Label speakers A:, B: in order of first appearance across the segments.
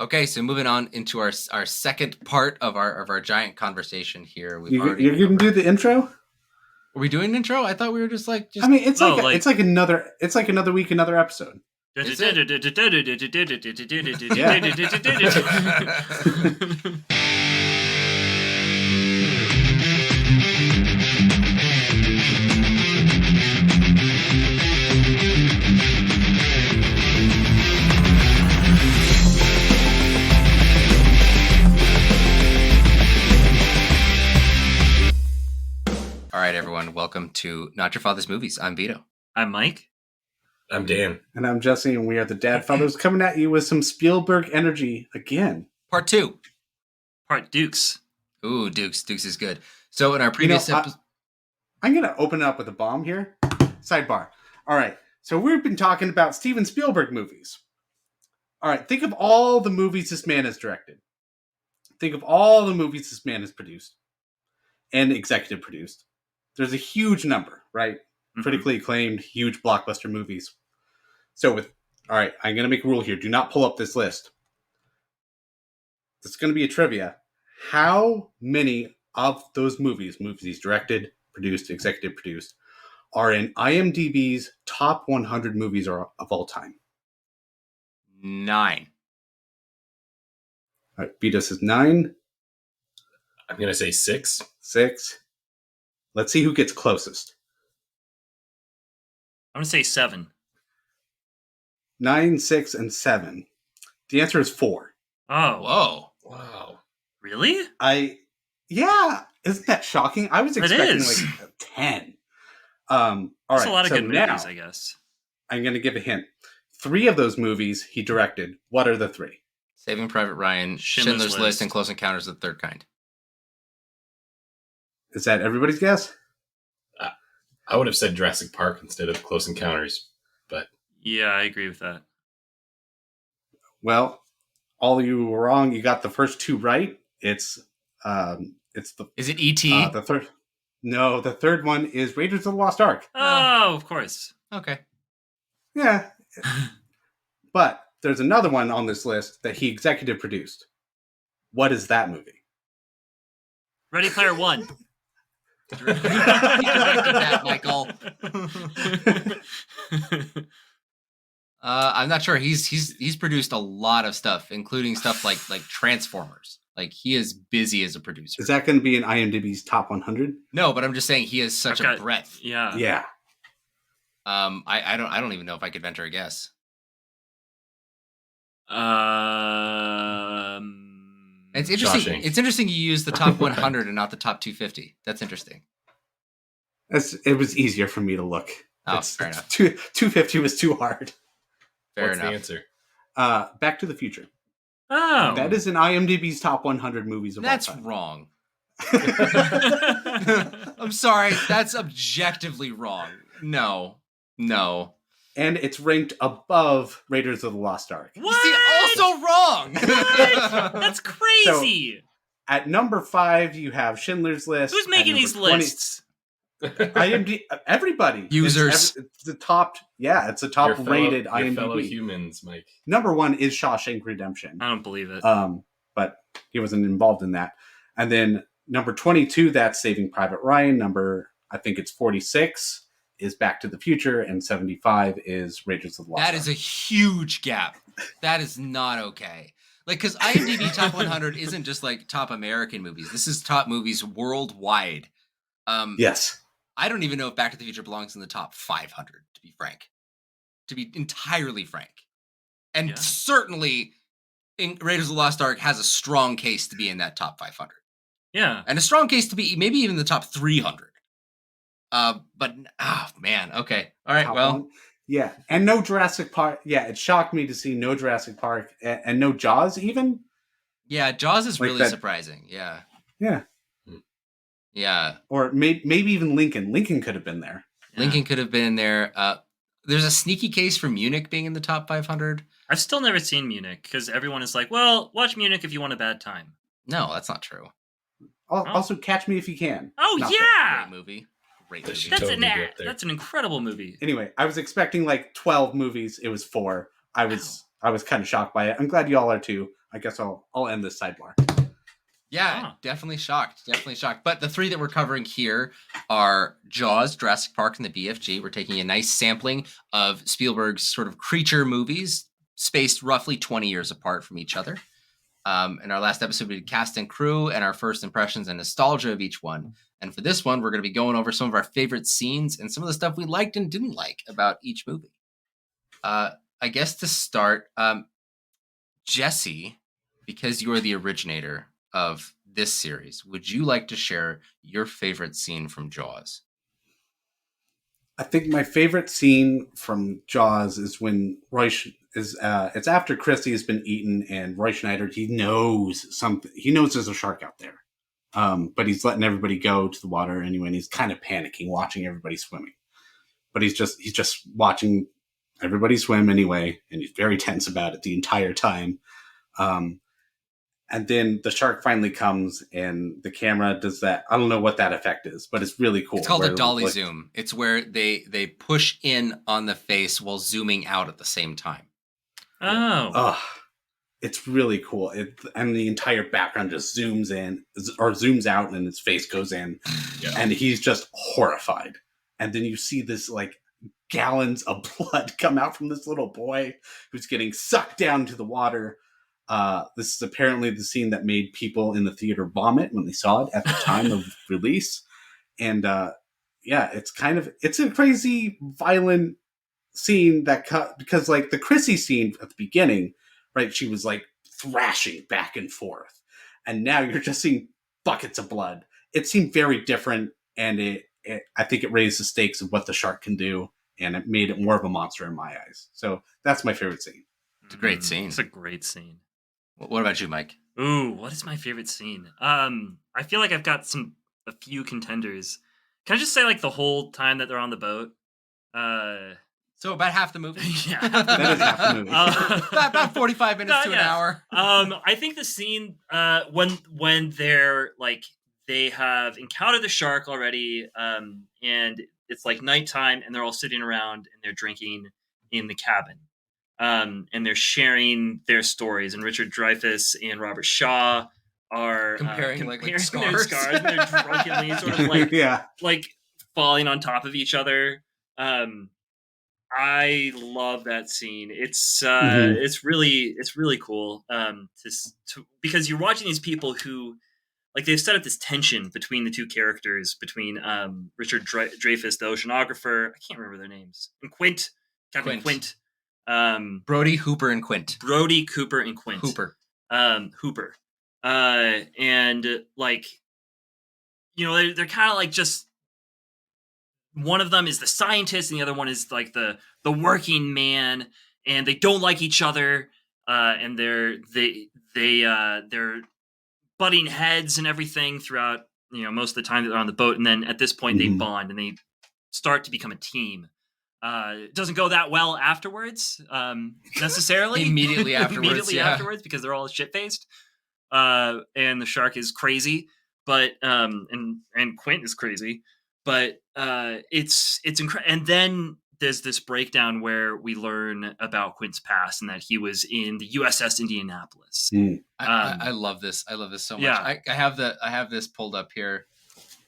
A: Okay, so moving on into our second part of our giant conversation here.
B: You're gonna do the intro?
A: Are we doing an intro? I thought we were just.
B: I mean, it's like another week, another episode.
A: Is it? All right, everyone. Welcome to Not Your Father's Movies. I'm Vito.
C: I'm Mike.
D: I'm Dan.
B: And I'm Jesse, and we are the Dad Fathers coming at you with some Spielberg energy again.
A: Part 2.
C: Part Dukes.
A: Ooh, Dukes. Dukes is good. So in our previous episode...
B: I'm going to open it up with a bomb here. Sidebar. All right. So we've been talking about Steven Spielberg movies. All right. Think of all the movies this man has directed. Think of all the movies this man has produced and executive produced. There's a huge number, right? Mm-hmm. Critically acclaimed, huge blockbuster movies. So all right, I'm going to make a rule here. Do not pull up this list. It's going to be a trivia. How many of those movies he's directed, produced, executive produced, are in IMDb's top 100 movies of all time?
A: 9.
B: All right, Vito says 9.
D: I'm going to say 6.
B: 6. Let's see who gets closest.
C: I'm going to say 7.
B: 9, 6, and 7. The answer is 4.
C: Oh.
A: Whoa.
D: Wow.
C: Really?
B: Yeah. Isn't that shocking? I was expecting like 10. All
C: That's
B: right,
C: a lot of good movies,
B: now,
C: I guess.
B: I'm going to give a hint. 3 of those movies he directed. What are the 3?
A: Saving Private Ryan, Schindler's List, and Close Encounters of the Third Kind.
B: Is that everybody's guess?
D: I would have said Jurassic Park instead of Close Encounters, but...
C: Yeah, I agree with that.
B: Well, all of you were wrong. You got the first 2 right. It's the...
A: Is it E.T.?
B: The third... No, the third one is Raiders of the Lost Ark.
C: Oh, of course.
A: Okay.
B: Yeah. But there's another one on this list that he executive produced. What is that movie?
C: Ready Player One.
A: He directed that, Michael. I'm not sure. He's produced a lot of stuff, including stuff like Transformers. Like, he is busy as a producer.
B: Is that going to be in IMDb's top 100?
A: No, but I'm just saying he has such a breadth.
C: Yeah.
B: Yeah.
A: I don't even know if I could venture a guess. It's interesting.
D: Shawshank.
A: It's interesting you use the top 100 and not the top 250. That's interesting.
B: It was easier for me to look.
A: Oh, fair enough.
B: 250 was too hard.
A: Fair
D: What's
A: enough.
D: the answer?
B: Back to the Future.
C: Oh.
B: That is in IMDb's top 100 movies of all time.
A: That's wrong. I'm sorry. That's objectively wrong. No.
B: And it's ranked above Raiders of the Lost Ark.
C: What?
A: See, also wrong.
C: What? That's crazy.
B: So, at number 5, you have Schindler's List.
C: Who's making these lists?
B: IMDb, everybody.
A: Users.
B: It's the top. Yeah, it's the top rated
D: your
B: IMDb.
D: fellow humans, Mike.
B: Number 1 is Shawshank Redemption.
C: I don't believe it.
B: But he wasn't involved in that. And then number 22, that's Saving Private Ryan. Number, I think it's 46, is Back to the Future, and 75 is Raiders of the Lost Ark.
A: That is a huge gap. That is not okay. Like, because IMDb Top 100 isn't just like top American movies. This is top movies worldwide.
B: Yes.
A: I don't even know if Back to the Future belongs in the top 500, to be frank. To be entirely frank. And certainly, Raiders of the Lost Ark has a strong case to be in that top 500.
C: Yeah.
A: And a strong case to be maybe even the top 300. But, man, okay. All right, well.
B: Yeah, and no Jurassic Park. Yeah, it shocked me to see no Jurassic Park and no Jaws even.
A: Yeah, Jaws is really surprising. Yeah.
B: Yeah.
A: Yeah.
B: Or maybe even Lincoln. Lincoln could have been there.
A: Lincoln could have been there. There's a sneaky case for Munich being in the top 500.
C: I've still never seen Munich because everyone is like, well, watch Munich if you want a bad time.
A: No, that's not true.
B: Also, Catch Me If You Can.
C: Oh,
B: Not
C: yeah!
A: Great movie.
C: That's an incredible movie.
B: Anyway, I was expecting like 12 movies. It was 4. I was kind of shocked by it. I'm glad you all are too. I guess I'll end this sidebar.
A: Yeah, definitely shocked. Definitely shocked. But the three that we're covering here are Jaws, Jurassic Park, and the BFG. We're taking a nice sampling of Spielberg's sort of creature movies, spaced roughly 20 years apart from each other. In our last episode, we did cast and crew and our first impressions and nostalgia of each one. And for this one, we're going to be going over some of our favorite scenes and some of the stuff we liked and didn't like about each movie. I guess to start, Jesse, because you are the originator of this series, would you like to share your favorite scene from Jaws?
B: I think my favorite scene from Jaws is when it's after Chrissy has been eaten and Roy Schneider, he knows something. He knows there's a shark out there. But he's letting everybody go to the water anyway, and he's kind of panicking, watching everybody swimming. But he's just watching everybody swim anyway, and he's very tense about it the entire time. And then the shark finally comes, and the camera does that. I don't know what that effect is, but it's really cool.
A: It's called a dolly zoom. It's where they push in on the face while zooming out at the same time.
C: Oh.
B: It's really cool. And the entire background just zooms in or zooms out, and his face goes in, and he's just horrified. And then you see this like gallons of blood come out from this little boy who's getting sucked down to the water. This is apparently the scene that made people in the theater vomit when they saw it at the time of release. And it's a crazy, violent scene because like the Chrissy scene at the beginning, right? She was like thrashing back and forth, and now you're just seeing buckets of blood. It seemed very different, and I think it raised the stakes of what the shark can do, and it made it more of a monster in my eyes. So that's my favorite scene.
A: It's a great scene.
C: It's a great scene.
A: What about you, Mike?
C: Ooh, what is my favorite scene? I feel like I've got a few contenders. Can I just say like the whole time that they're on the boat?
A: So about half the movie?
C: Yeah.
B: That is half the movie.
A: About 45 minutes to an hour.
C: I think the scene when they're like they have encountered the shark already, and it's like nighttime, and they're all sitting around and they're drinking in the cabin. And they're sharing their stories, and Richard Dreyfuss and Robert Shaw are
A: comparing
C: their
A: scars.
C: scars, and they're drunkenly sort of like like falling on top of each other. I love that scene. It's really cool. Because you're watching these people who like they've set up this tension between the two characters, between Richard Dreyfuss, the oceanographer, I can't remember their names, and Captain Quint.
A: Brody, Hooper, and Quint.
C: Brody, Cooper, and Quint.
A: Hooper.
C: And like, you know, they're kind of like just one of them is the scientist, and the other one is like the working man, and they don't like each other, and they're butting heads and everything throughout, you know, most of the time that they're on the boat, and then at this point they bond and they start to become a team. It doesn't go that well afterwards, necessarily.
A: Immediately afterwards,
C: because they're all shit-faced. And the shark is crazy, but and Quint is crazy, but it's incredible. And then there's this breakdown where we learn about Quint's past and that he was in the USS Indianapolis.
A: I love this. I love this so much.
C: Yeah.
A: I have this pulled up here.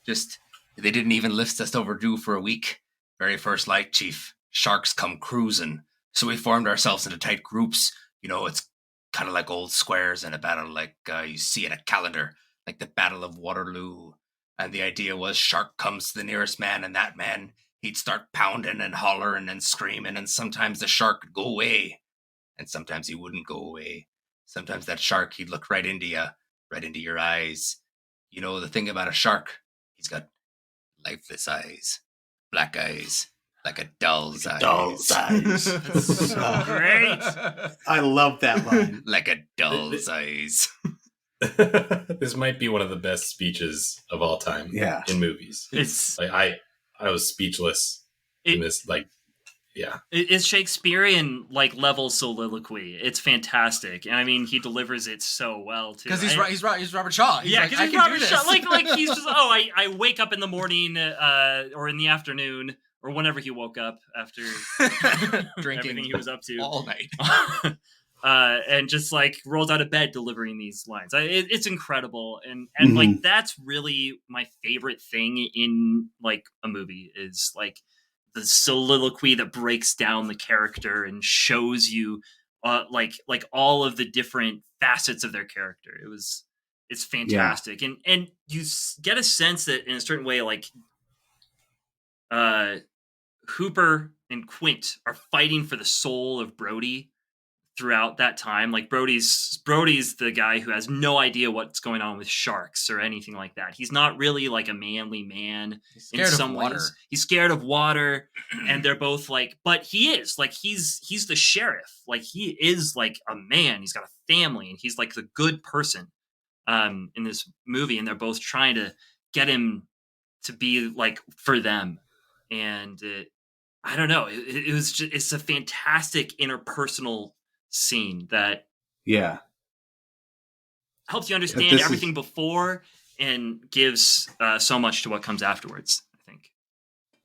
A: Just they didn't even lift us overdue for a week. Very first light, Chief. Sharks come cruising. So we formed ourselves into tight groups. You know, it's kind of like old squares in a battle like you see in a calendar, like the Battle of Waterloo. And the idea was shark comes to the nearest man, and that man, he'd start pounding and hollering and screaming, and sometimes the shark would go away, and sometimes he wouldn't go away. Sometimes that shark, he'd look right into you, right into your eyes. You know, the thing about a shark, he's got lifeless eyes. Black eyes, like a doll's eyes.
B: Doll's eyes.
C: So great.
B: I love that line.
A: Like a doll's eyes.
D: This might be one of the best speeches of all time.
B: Yeah.
D: In movies.
C: It's
D: like I was speechless in this. Like, yeah,
C: it's Shakespearean like level soliloquy. It's fantastic, and I mean he delivers it so well too.
A: Because he's Robert Shaw.
C: Because he's Robert Shaw. Like he's just I wake up in the morning or in the afternoon or whenever he woke up after
A: drinking
C: everything he was up to
A: all night.
C: and just like rolls out of bed delivering these lines. It's incredible, and like that's really my favorite thing in like a movie is like the soliloquy that breaks down the character and shows you like all of the different facets of their character. It's fantastic, and you get a sense that in a certain way, like Hooper and Quint are fighting for the soul of Brody throughout that time. Like Brody's the guy who has no idea what's going on with sharks or anything like that. He's not really like a manly man in some ways. He's scared of water, and they're both like, but he is like he's the sheriff. Like he is like a man. He's got a family, and he's like the good person in this movie. And they're both trying to get him to be like for them. And I don't know. It's a fantastic interpersonal scene that helps you understand everything before and gives so much to what comes afterwards, I think.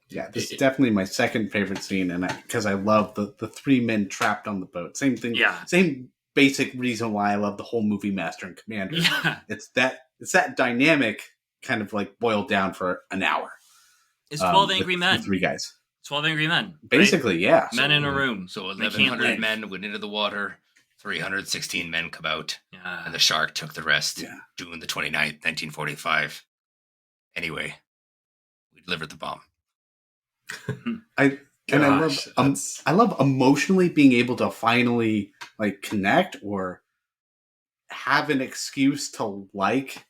B: Yeah, this is definitely my second favorite scene, and because I love the three men trapped on the boat. Same thing. Yeah. Same basic reason why I love the whole movie Master and Commander. Yeah. It's that dynamic kind of like boiled down for an hour.
C: It's 12 Angry Men.
B: Three guys.
C: 12 Angry Men.
B: Basically,
C: right?
B: Yeah.
C: Men in a room.
A: So 1,100 men went into the water. 316 men come out. Yeah. And the shark took the rest. Yeah. June the 29th, 1945. Anyway, we delivered the bomb.
B: I love emotionally being able to finally like connect or have an excuse to like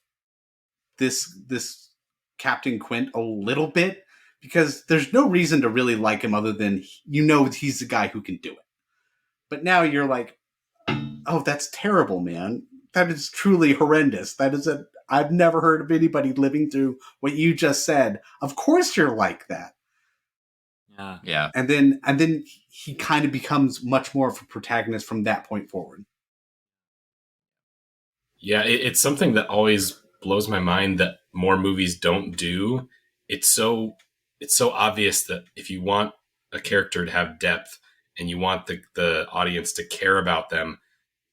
B: this Captain Quint a little bit, because there's no reason to really like him other than he's the guy who can do it. But now you're like, oh, that's terrible, man. That is truly horrendous. I've never heard of anybody living through what you just said. Of course you're like that.
C: Yeah.
A: Yeah.
B: And then he kind of becomes much more of a protagonist from that point forward.
D: Yeah, it's something that always blows my mind that more movies don't do. It's so obvious that if you want a character to have depth and you want the audience to care about them,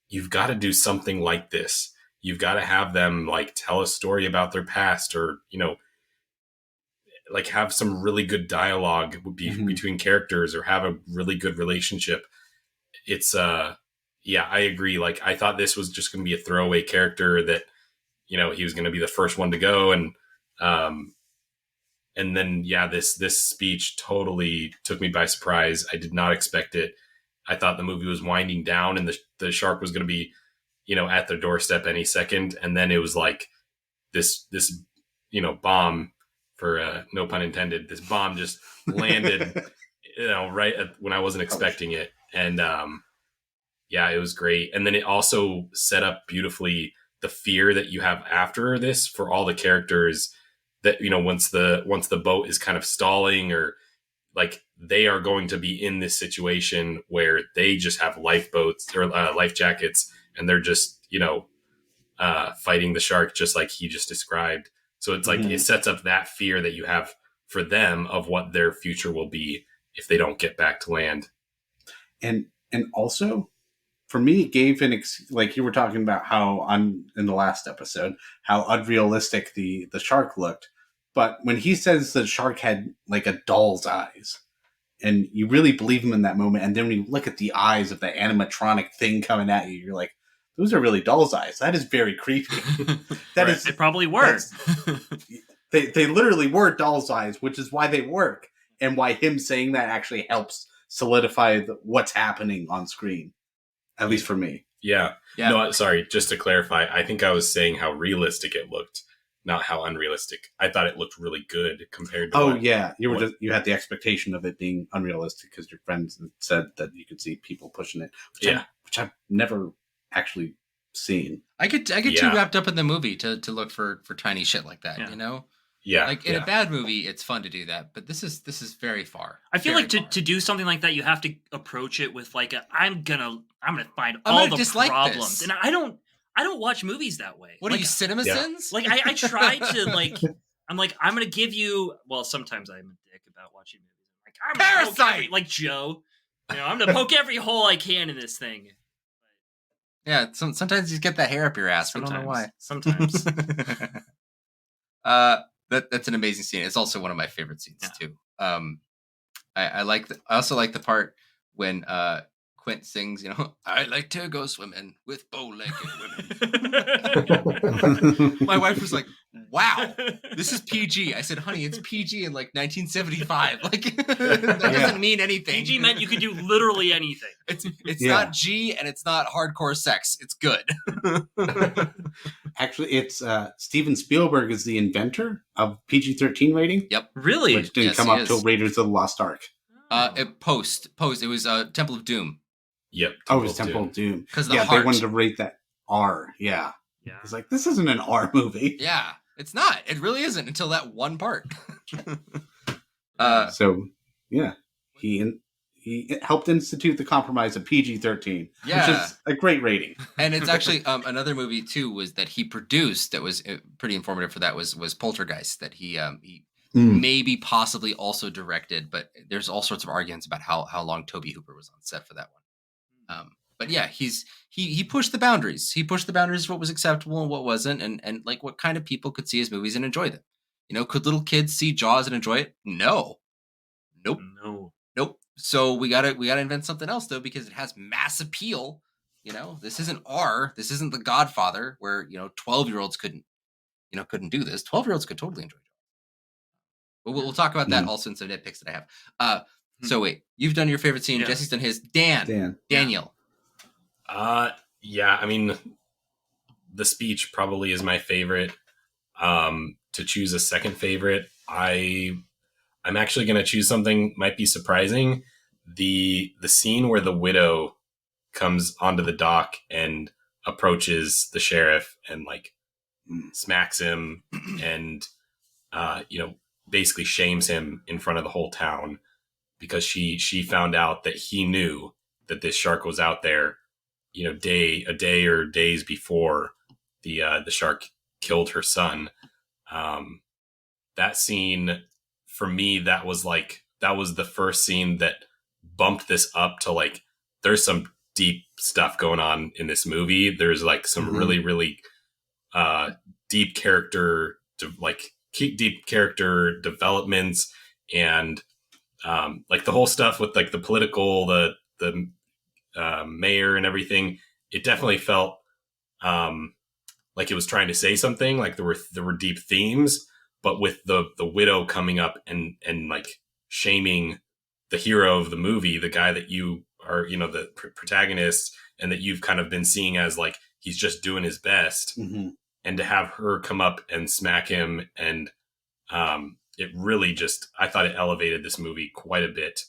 D: you've got to do something like this. You've got to have them like tell a story about their past, or like have some really good dialogue between characters, or have a really good relationship. It's I agree. Like I thought this was just going to be a throwaway character that he was going to be the first one to go, and then this speech totally took me by surprise. I did not expect it. I thought the movie was winding down and the shark was going to be at their doorstep any second, and then it was like this bomb, for no pun intended, this bomb just landed right when I wasn't expecting it, and it was great. And then it also set up beautifully the fear that you have after this for all the characters, that once the boat is kind of stalling, or like they are going to be in this situation where they just have lifeboats or life jackets, and they're just fighting the shark just like he just described. So it's like it sets up that fear that you have for them of what their future will be if they don't get back to land.
B: And also, for me, it gave like you were talking about how in the last episode, how unrealistic the shark looked. But when he says the shark had like a doll's eyes, and you really believe him in that moment, and then when you look at the eyes of the animatronic thing coming at you, you're like, those are really doll's eyes. That is very creepy.
C: That is, they probably were.
B: They literally were doll's eyes, which is why they work, and why him saying that actually helps solidify what's happening on screen. At least for me.
D: Yeah. No, sorry. Just to clarify, I think I was saying how realistic it looked, not how unrealistic. I thought it looked really good compared to.
B: You had the expectation of it being unrealistic because your friends said that you could see people pushing it, which I've never actually seen.
A: I get too wrapped up in the movie to look for tiny shit like that.
D: Yeah.
A: Like in a bad movie, it's fun to do that, but this is very far.
C: I feel like to do something like that, you have to approach it with like I'm gonna find all the problems, and I don't watch movies that way.
A: What are you, CinemaSins?
C: Like I try to like I'm gonna give you. Well, sometimes I'm a dick about watching movies. Like I'm
A: Parasite,
C: like Joe. I'm gonna poke every hole I can in this thing.
A: Yeah, sometimes you get that hair up your ass. I don't know why.
C: Sometimes.
A: That's an amazing scene. It's also one of my favorite scenes too. I also like the part when Quint sings, I like to go swimming with bow-legged women. My wife was like, wow, this is PG. I said, honey, it's PG in like 1975. Like that doesn't mean anything.
C: PG meant you could do literally anything.
A: It's not G and it's not hardcore sex. It's good.
B: Actually, it's Steven Spielberg is the inventor of PG-13 rating.
A: Yep.
C: Really?
B: Which didn't come up till Raiders of the Lost Ark.
A: Post. It was Temple of Doom.
D: Yep.
B: It was Temple of Doom.
A: Because
B: they wanted to rate that R. Yeah. It's like, this isn't an R movie.
A: Yeah, it's not. It really isn't until that one part.
B: He helped institute the compromise of PG-13, which is a great rating.
A: And it's actually another movie too was that he produced that was pretty informative for that was Poltergeist that he maybe possibly also directed, but there's all sorts of arguments about how long Tobe Hooper was on set for that one. But yeah, he pushed the boundaries. He pushed the boundaries of what was acceptable and what wasn't, and like what kind of people could see his movies and enjoy them. Could little kids see Jaws and enjoy it? No. Nope. So we gotta invent something else though, because it has mass appeal. This isn't R. This isn't The Godfather, where 12-year-olds couldn't do this. 12-year-olds could totally enjoy Jaws. But we'll talk about that also in some nitpicks that I have. So wait, you've done your favorite scene. Yeah. Jesse's done his. Daniel.
D: Yeah. I mean, the speech probably is my favorite. To choose a second favorite, I'm actually going to choose something might be surprising. The scene where the widow comes onto the dock and approaches the sheriff and like smacks him and basically shames him in front of the whole town because she found out that he knew that this shark was out there, a day or days before the shark killed her son. That scene for me, that was the first scene that bumped this up to like, there's some deep stuff going on in this movie. There's like some really, really deep character developments and like the whole stuff with like the political, the mayor and everything. It definitely felt like it was trying to say something, like there were deep themes, but with the widow coming up and like shaming the hero of the movie, the guy that you are, the protagonist, and that you've kind of been seeing as like he's just doing his best, and to have her come up and smack him, and it really just, I thought it elevated this movie quite a bit.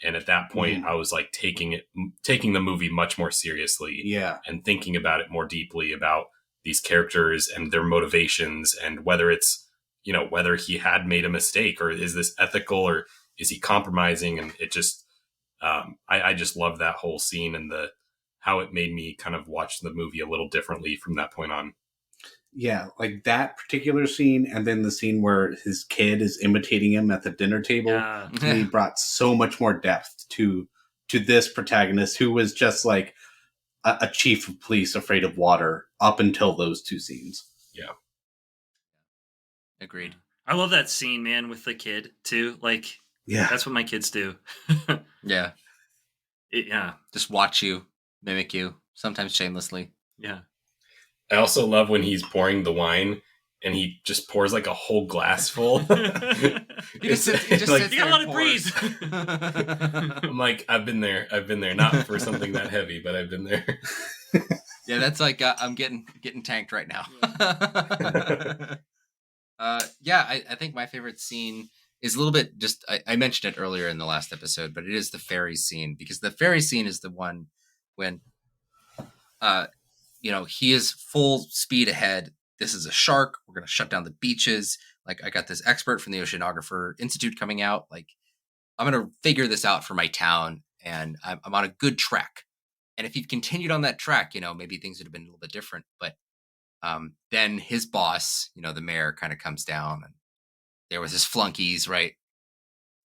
D: And at that point, I was like taking the movie much more seriously, and thinking about it more deeply about these characters and their motivations, and whether it's, whether he had made a mistake, or is this ethical, or is he compromising? And it just, I just love that whole scene and how it made me kind of watch the movie a little differently from that point on.
B: Yeah, like that particular scene, and then the scene where his kid is imitating him at the dinner table.
C: Yeah.
B: He brought so much more depth to this protagonist, who was just like a chief of police afraid of water up until those two scenes.
D: Yeah.
A: Agreed.
C: I love that scene, man, with the kid too. Like, that's what my kids do.
A: Yeah.
C: Yeah.
A: Just watch you, mimic you, sometimes shamelessly.
C: Yeah.
D: I also love when he's pouring the wine and he just pours like a whole glass full.
A: He just sits
C: you gotta let it breathe.
D: I'm like, I've been there. Not for something that heavy, but I've been there.
A: Yeah, that's like I'm getting tanked right now. I think my favorite scene is a little bit just I mentioned it earlier in the last episode, but it is the ferry scene, because the ferry scene is the one when he is full speed ahead. This is a shark. We're going to shut down the beaches. Like, I got this expert from the Oceanographer Institute coming out. Like, I'm going to figure this out for my town, and I'm on a good track. And if he'd continued on that track, maybe things would have been a little bit different. But then his boss, the mayor, kind of comes down, and there was his flunkies, right?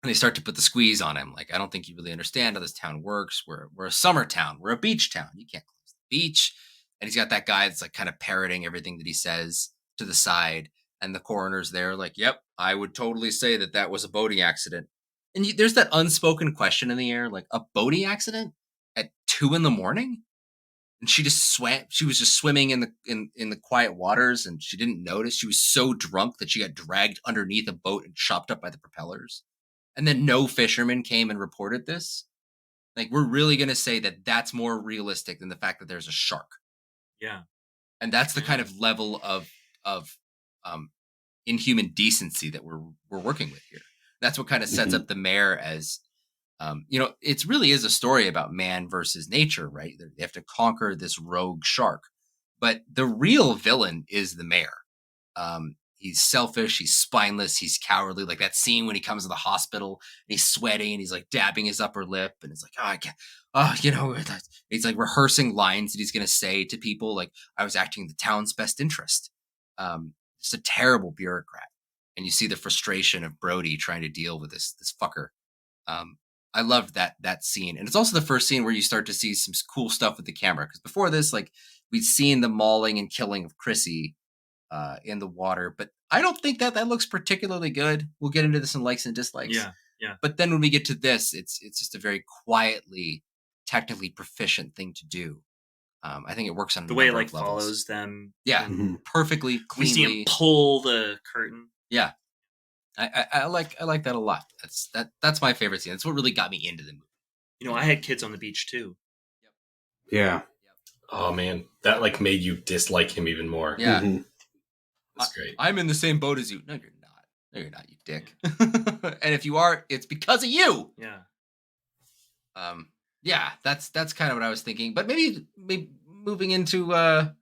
A: And they start to put the squeeze on him. Like, I don't think you really understand how this town works. We're a summer town. We're a beach town. You can't close the beach. and he's got that guy that's like kind of parroting everything that he says to the side, and the coroner's there like, yep, I would totally say that was a boating accident. And there's that unspoken question in the air, like, a boating accident at 2 a.m, and she just swam. She was just swimming in the quiet waters, and she didn't notice. She was so drunk that she got dragged underneath a boat and chopped up by the propellers. And then no fisherman came and reported this. Like, we're really going to say that that's more realistic than the fact that there's a shark.
C: Yeah.
A: And that's the kind of level of inhuman decency that we're working with here. That's what kind of sets up the mayor as, it really is a story about man versus nature, right? They have to conquer this rogue shark, but the real villain is the mayor. He's selfish, he's spineless, he's cowardly. Like that scene when he comes to the hospital and he's sweating and he's like dabbing his upper lip and it's like, oh, I can't, he's like rehearsing lines that he's going to say to people. Like, I was acting in the town's best interest. Just a terrible bureaucrat. And you see the frustration of Brody trying to deal with this fucker. I loved that scene. And it's also the first scene where you start to see some cool stuff with the camera. Because before this, like, we'd seen the mauling and killing of Chrissy in the water. But I don't think that looks particularly good. We'll get into this in likes and dislikes.
C: Yeah.
A: But then when we get to this, it's just a very quietly, technically proficient thing to do. I think it works on
C: the way it like
A: levels.
C: follows them.
A: Yeah, perfectly, cleanly.
C: We see him pull the curtain.
A: Yeah. I like that a lot. That's my favorite scene. That's what really got me into the movie.
C: I had kids on the beach too.
B: Yeah.
D: Oh man, that like made you dislike him even more.
A: Yeah.
D: That's great.
A: I'm in the same boat as you. No, you're not. No, you're not, you dick. And if you are, it's because of you.
C: Yeah.
A: Yeah, that's kind of what I was thinking. But maybe moving into I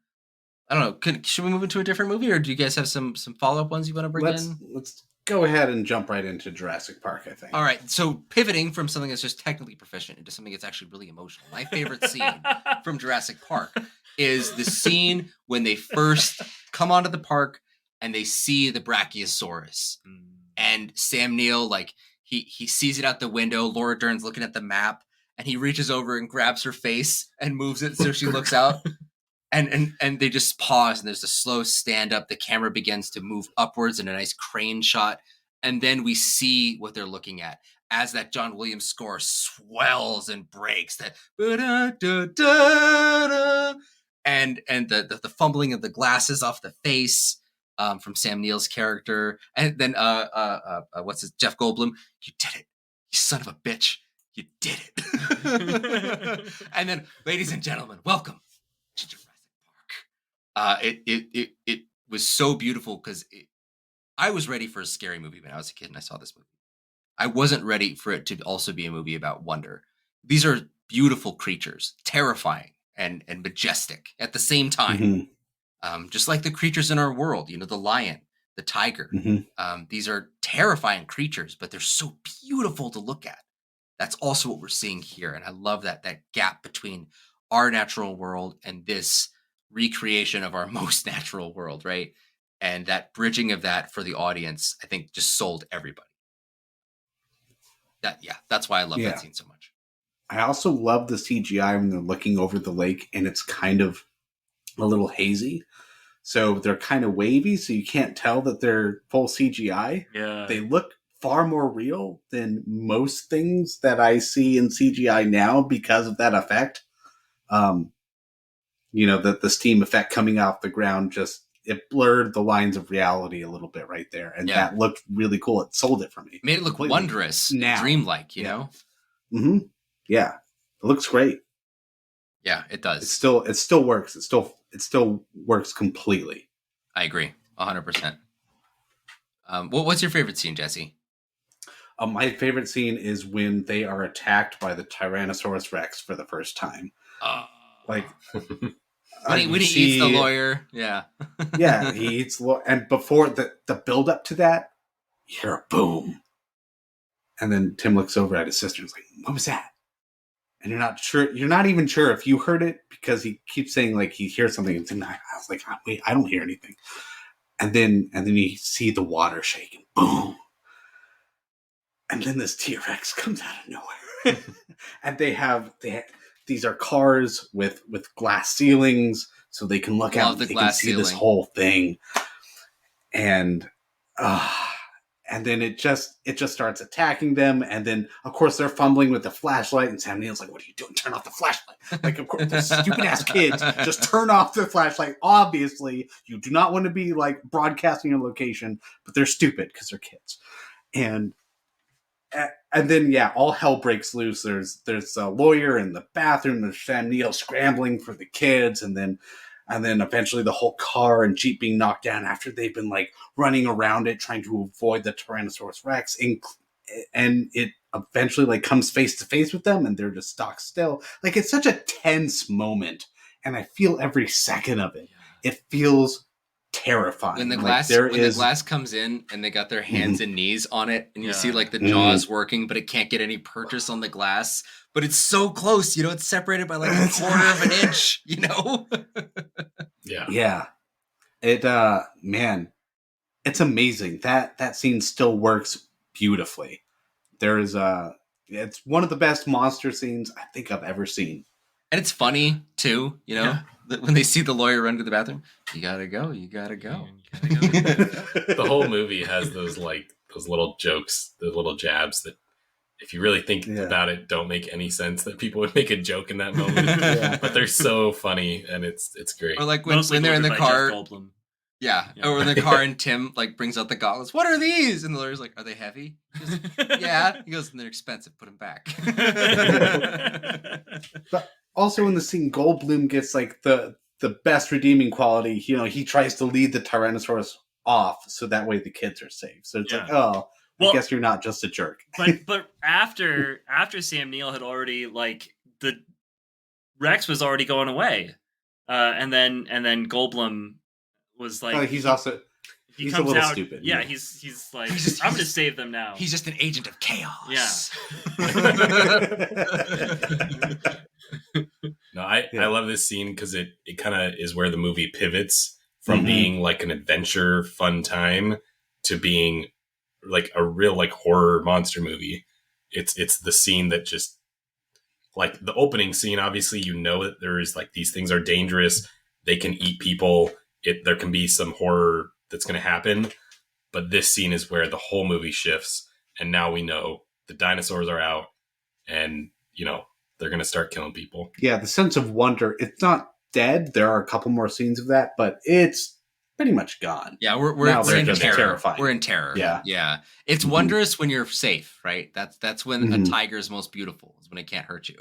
A: don't know. Should we move into a different movie, or do you guys have some follow-up ones you want to bring in?
B: Let's go ahead and jump right into Jurassic Park, I think.
A: All right. So pivoting from something that's just technically proficient into something that's actually really emotional. My favorite scene from Jurassic Park is the scene when they first come onto the park and they see the Brachiosaurus. And Sam Neill, like, he sees it out the window. Laura Dern's looking at the map, and he reaches over and grabs her face and moves it so she looks out. And they just pause, and there's a slow stand up. The camera begins to move upwards in a nice crane shot. And then we see what they're looking at as that John Williams score swells and breaks. That and the fumbling of the glasses off the face from Sam Neill's character. And then what's his Jeff Goldblum? You did it, you son of a bitch. You did it. And then, ladies and gentlemen, welcome to Jurassic Park. It was so beautiful because I was ready for a scary movie when I was a kid and I saw this movie. I wasn't ready for it to also be a movie about wonder. These are beautiful creatures, terrifying and majestic at the same time. Just like the creatures in our world, the lion, the tiger. These are terrifying creatures, but they're so beautiful to look at. That's also what we're seeing here. And I love that gap between our natural world and this recreation of our most natural world, right? And that bridging of that for the audience, I think, just sold everybody. That's why I love that scene so much.
B: I also love the CGI when they're looking over the lake and it's kind of a little hazy. So they're kind of wavy, so you can't tell that they're full CGI. Yeah. They look far more real than most things that I see in CGI now because of that effect. The steam effect coming off the ground it blurred the lines of reality a little bit right there. And that looked really cool. It sold it for me.
A: Made it look wondrous, dreamlike, you know?
B: Mm-hmm. Yeah. It looks great.
A: Yeah, it does.
B: It still works. It still works completely.
A: I agree. 100%. What's your favorite scene, Jesse?
B: My favorite scene is when they are attacked by the Tyrannosaurus Rex for the first time.
A: When he eats the lawyer. Yeah.
B: Yeah, he eats and before the build up to that, you hear a boom. And then Tim looks over at his sister and is like, what was that? And you're not even sure if you heard it because he keeps saying like he hears something. And I was like, wait, I don't hear anything. And then you see the water shaking. Boom. And then this T-Rex comes out of nowhere. And these are cars with glass ceilings. so they can look
A: Love
B: out.
A: the
B: They can
A: glass
B: see this
A: ceiling.
B: whole thing, and then it just starts attacking them, and then of course they're fumbling with the flashlight, and Sam Neill's like, "What are you doing? Turn off the flashlight!" Like, of course, the stupid ass kids just turn off the flashlight. Obviously, you do not want to be like broadcasting your location, but they're stupid because they're kids, and then all hell breaks loose. There's a lawyer in the bathroom. There's Sam Neill scrambling for the kids, and then eventually the whole car and Jeep being knocked down after they've been like running around it trying to avoid the Tyrannosaurus Rex, and it eventually like comes face to face with them, and they're just stock still. Like, it's such a tense moment, and I feel every second of it. It feels terrifying.
A: When the
B: like,
A: glass comes in and they got their hands and knees on it, and you see like the jaws working, but it can't get any purchase on the glass. But it's so close, it's separated by like a quarter of an inch,
B: Yeah. It man, it's amazing. That scene still works beautifully. It's one of the best monster scenes I think I've ever seen.
A: And it's funny too, when they see the lawyer run to the bathroom. You gotta go.
D: The whole movie has those little jokes, the little jabs that, if you really think about it, don't make any sense that people would make a joke in that moment. But they're so funny, and it's great.
A: Or like when they're in the car.
C: Yeah.
A: Or in the car and Tim like brings out the gauntlets. What are these? And the lawyer's like, are they heavy? He goes, yeah. He goes, and they're expensive. Put them back.
B: But also in the scene, Goldblum gets like the best redeeming quality. He tries to lead the Tyrannosaurus off so that way the kids are safe. So it's like, oh, I guess you're not just a jerk.
C: But after Sam Neill had already like the Rex was already going away, and then Goldblum was like,
B: he's a little stupid.
C: Yeah, he's like, I'm going to save them now.
A: He's just an agent of chaos.
C: Yeah.
D: No, I love this scene because it kind of is where the movie pivots from being like an adventure, fun time to being like a real like horror monster movie. It's the scene that just like the opening scene. Obviously, that there is like these things are dangerous. They can eat people. There can be some horror that's going to happen. But this scene is where the whole movie shifts. And now we know the dinosaurs are out and, they're going to start killing people.
B: Yeah, the sense of wonder, it's not dead. There are a couple more scenes of that, but it's pretty much gone.
A: Yeah, we're in terror.
B: Terrifying.
A: We're in terror.
B: Yeah.
A: It's wondrous when you're safe, right? That's when a tiger's most beautiful, is when it can't hurt you.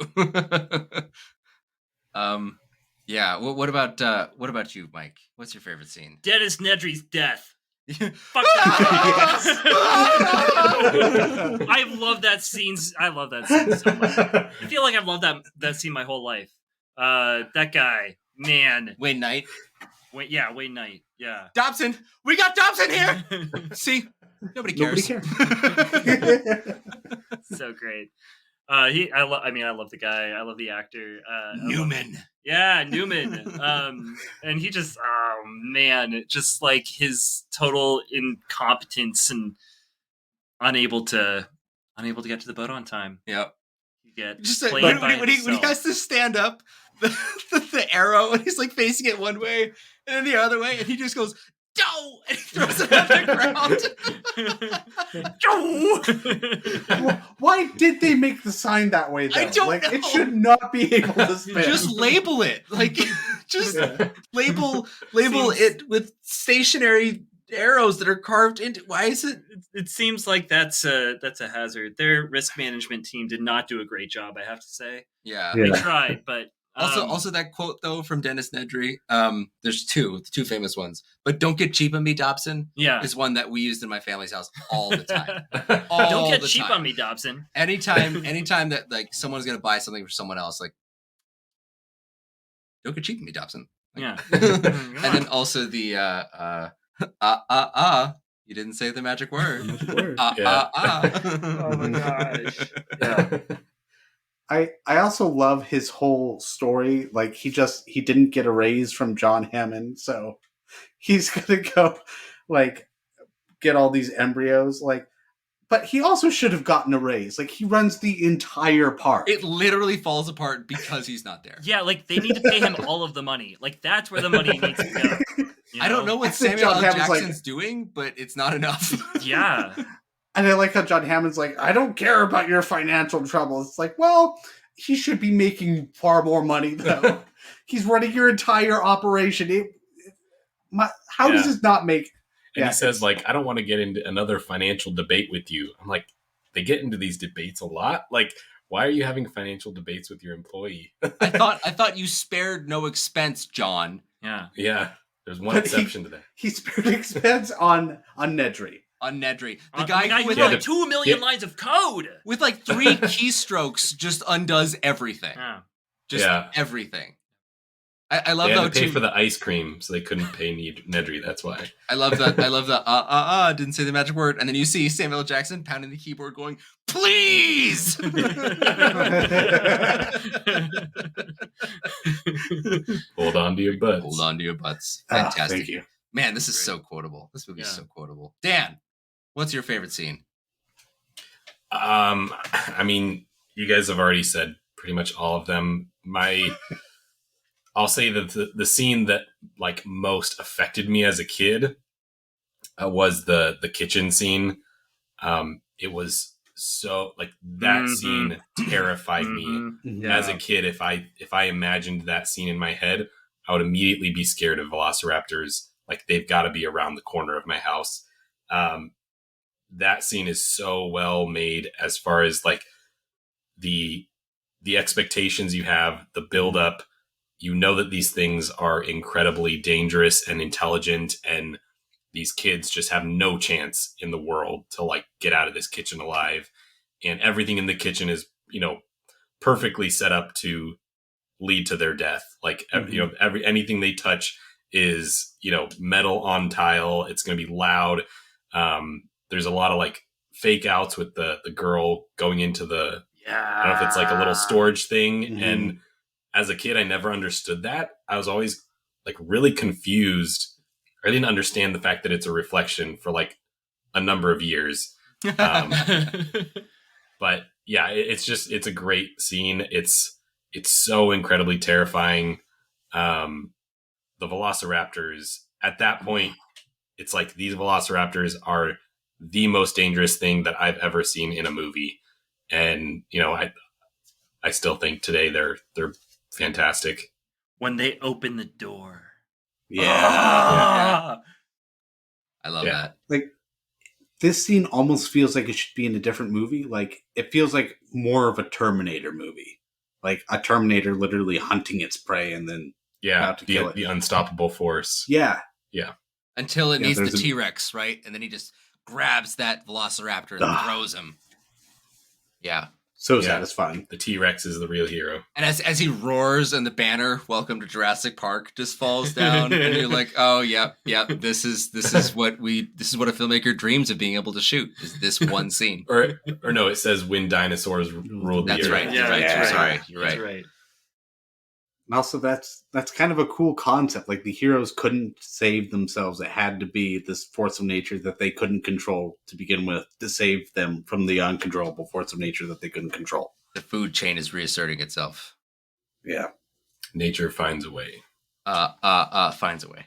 A: Yeah. What about you, Mike? What's your favorite scene?
C: Dennis Nedry's death. Fuck that. I love that scene. I love that scene so much. I feel like I've loved that scene my whole life. That guy, man.
A: Wayne Knight.
C: Wayne Knight. Yeah.
A: Dobson. We got Dobson here. See, nobody cares.
C: So great. I love the guy. I love the actor.
A: Newman.
C: Newman. And he just, just like his total incompetence and unable to get to the boat on time.
A: Yep.
C: Just
A: when he has to stand up the arrow and he's like facing it one way and then the other way and he just goes, "Go!" and he throws it on the ground.
B: Why did they make the sign that way though?
A: I don't know.
B: It should not be able to spin.
A: Just label it. Like label it with stationary arrows that are carved into. Why is it?
C: It seems like that's a hazard. Their risk management team did not do a great job, I have to say.
A: Yeah.
C: They tried, but
A: also that quote though from Dennis Nedry. There's two famous ones, but "Don't get cheap on me, Dobson."
C: Yeah,
A: is one that we used in my family's house all the time.
C: Don't get cheap on me, Dobson.
A: Anytime that like someone's gonna buy something for someone else, like, "Don't get cheap on me, Dobson." Like,
C: Yeah.
A: And then also the you didn't say the magic word.
C: Oh my gosh.
B: Yeah. I also love his whole story. Like he didn't get a raise from John Hammond, so he's gonna go like get all these embryos. Like But he also should have gotten a raise. Like, he runs the entire park.
A: It literally falls apart because he's not there.
C: Yeah, like they need to pay him all of the money. Like that's where the money needs to go.
A: I don't know what
B: think
A: Samuel
B: John
A: L.
B: Hammond's like-
A: Jackson's doing, but it's not enough.
C: Yeah.
B: And I like how John Hammond's like, I don't care about your financial troubles. It's like, well, he should be making far more money, though. He's running your entire operation. How does this not make...
D: And he says, like, I don't want to get into another financial debate with you. I'm like, they get into these debates a lot. Like, why are you having financial debates with your employee?
A: I thought you spared no expense, John.
C: Yeah.
D: Yeah. There's one
B: But
D: exception to that.
B: He spared expense on Nedry.
A: On Nedry.
C: The guy
A: with
C: with
A: like
C: 2 million lines of code.
A: with like 3 keystrokes just undoes everything.
C: Yeah.
A: Just everything. I love
D: They had
A: though
D: to pay
A: too.
D: for the ice cream, so they couldn't pay Nedry. That's why.
A: I love that. Didn't say the magic word, and then you see Samuel L. Jackson pounding the keyboard, going, "Please."
D: Hold on to your butts.
A: Hold on to your butts.
B: Ah,
A: Fantastic.
B: thank you.
A: Man, this is
C: Great.
A: so quotable. This movie is
C: Yeah.
A: so quotable. Dan, what's your favorite scene?
D: I mean, you guys have already said pretty much all of them. I'll say that the scene that like most affected me as a kid was the kitchen scene. It was so like that scene terrified me as a kid. If I imagined that scene in my head, I would immediately be scared of velociraptors. Like they've got to be around the corner of my house. That scene is so well made as far as like the expectations you have, the build up. You know that these things are incredibly dangerous and intelligent, and these kids just have no chance in the world to like get out of this kitchen alive. And everything in the kitchen is, perfectly set up to lead to their death. Like, anything they touch is, metal on tile. It's going to be loud. There's a lot of like fake outs with the girl going into the, I don't know if it's like a little storage thing. And as a kid, I never understood that. I was always like really confused. I didn't understand the fact that it's a reflection for like a number of years. But yeah, it's a great scene. It's so incredibly terrifying. The velociraptors at that point, it's like these velociraptors are the most dangerous thing that I've ever seen in a movie. And, I still think today they're fantastic.
C: When they open the door.
A: I love that.
B: Like, this scene almost feels like it should be in a different movie. Like, it feels like more of a Terminator movie. Like, a Terminator literally hunting its prey and then about to kill it.
D: The unstoppable force.
B: Yeah.
A: Until it meets the
B: there's
A: T-Rex, right? And then he just grabs that velociraptor and throws him. Yeah.
B: So satisfying.
D: The T-Rex is the real hero.
A: And as he roars and the banner, "Welcome to Jurassic Park," just falls down, and you're like, "Oh, yep. This is what a filmmaker dreams of being able to shoot, is this one scene."
D: Or no, it says when dinosaurs ruled the
A: That's
D: earth.
A: right.
C: Yeah,
A: You're
C: that's
A: right. You're
C: That's
A: right.
C: right.
B: And also, that's kind of a cool concept. Like, the heroes couldn't save themselves. It had to be this force of nature that they couldn't control to begin with to save them from the uncontrollable force of nature that they couldn't control.
A: The food chain is reasserting itself.
B: Yeah.
D: Nature finds a way.
A: Finds a way.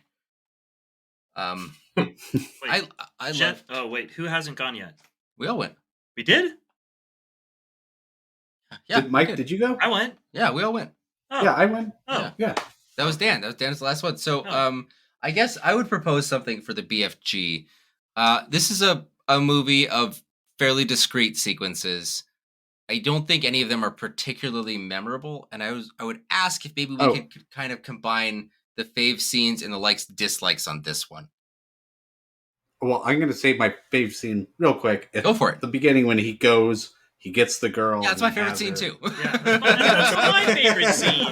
C: Wait,
A: I
C: Jet,
A: love.
C: wait, who hasn't gone yet?
A: We all went.
C: We did?
A: Yeah,
B: Mike, did you go?
C: I went.
A: Yeah, we all went.
C: Oh.
B: Yeah, I went.
C: Oh.
B: Yeah.
A: That was Dan. That was Dan's last one. So,
C: Oh.
A: I guess I would propose something for the BFG. This is a movie of fairly discrete sequences. I don't think any of them are particularly memorable, and I would ask if maybe we could kind of combine the fave scenes and the likes dislikes on this one.
B: Well, I'm going to say my fave scene real quick.
A: Go for it.
B: The beginning when he gets the girl.
A: Yeah, that's my favorite scene too.
C: Yeah, that's my favorite scene.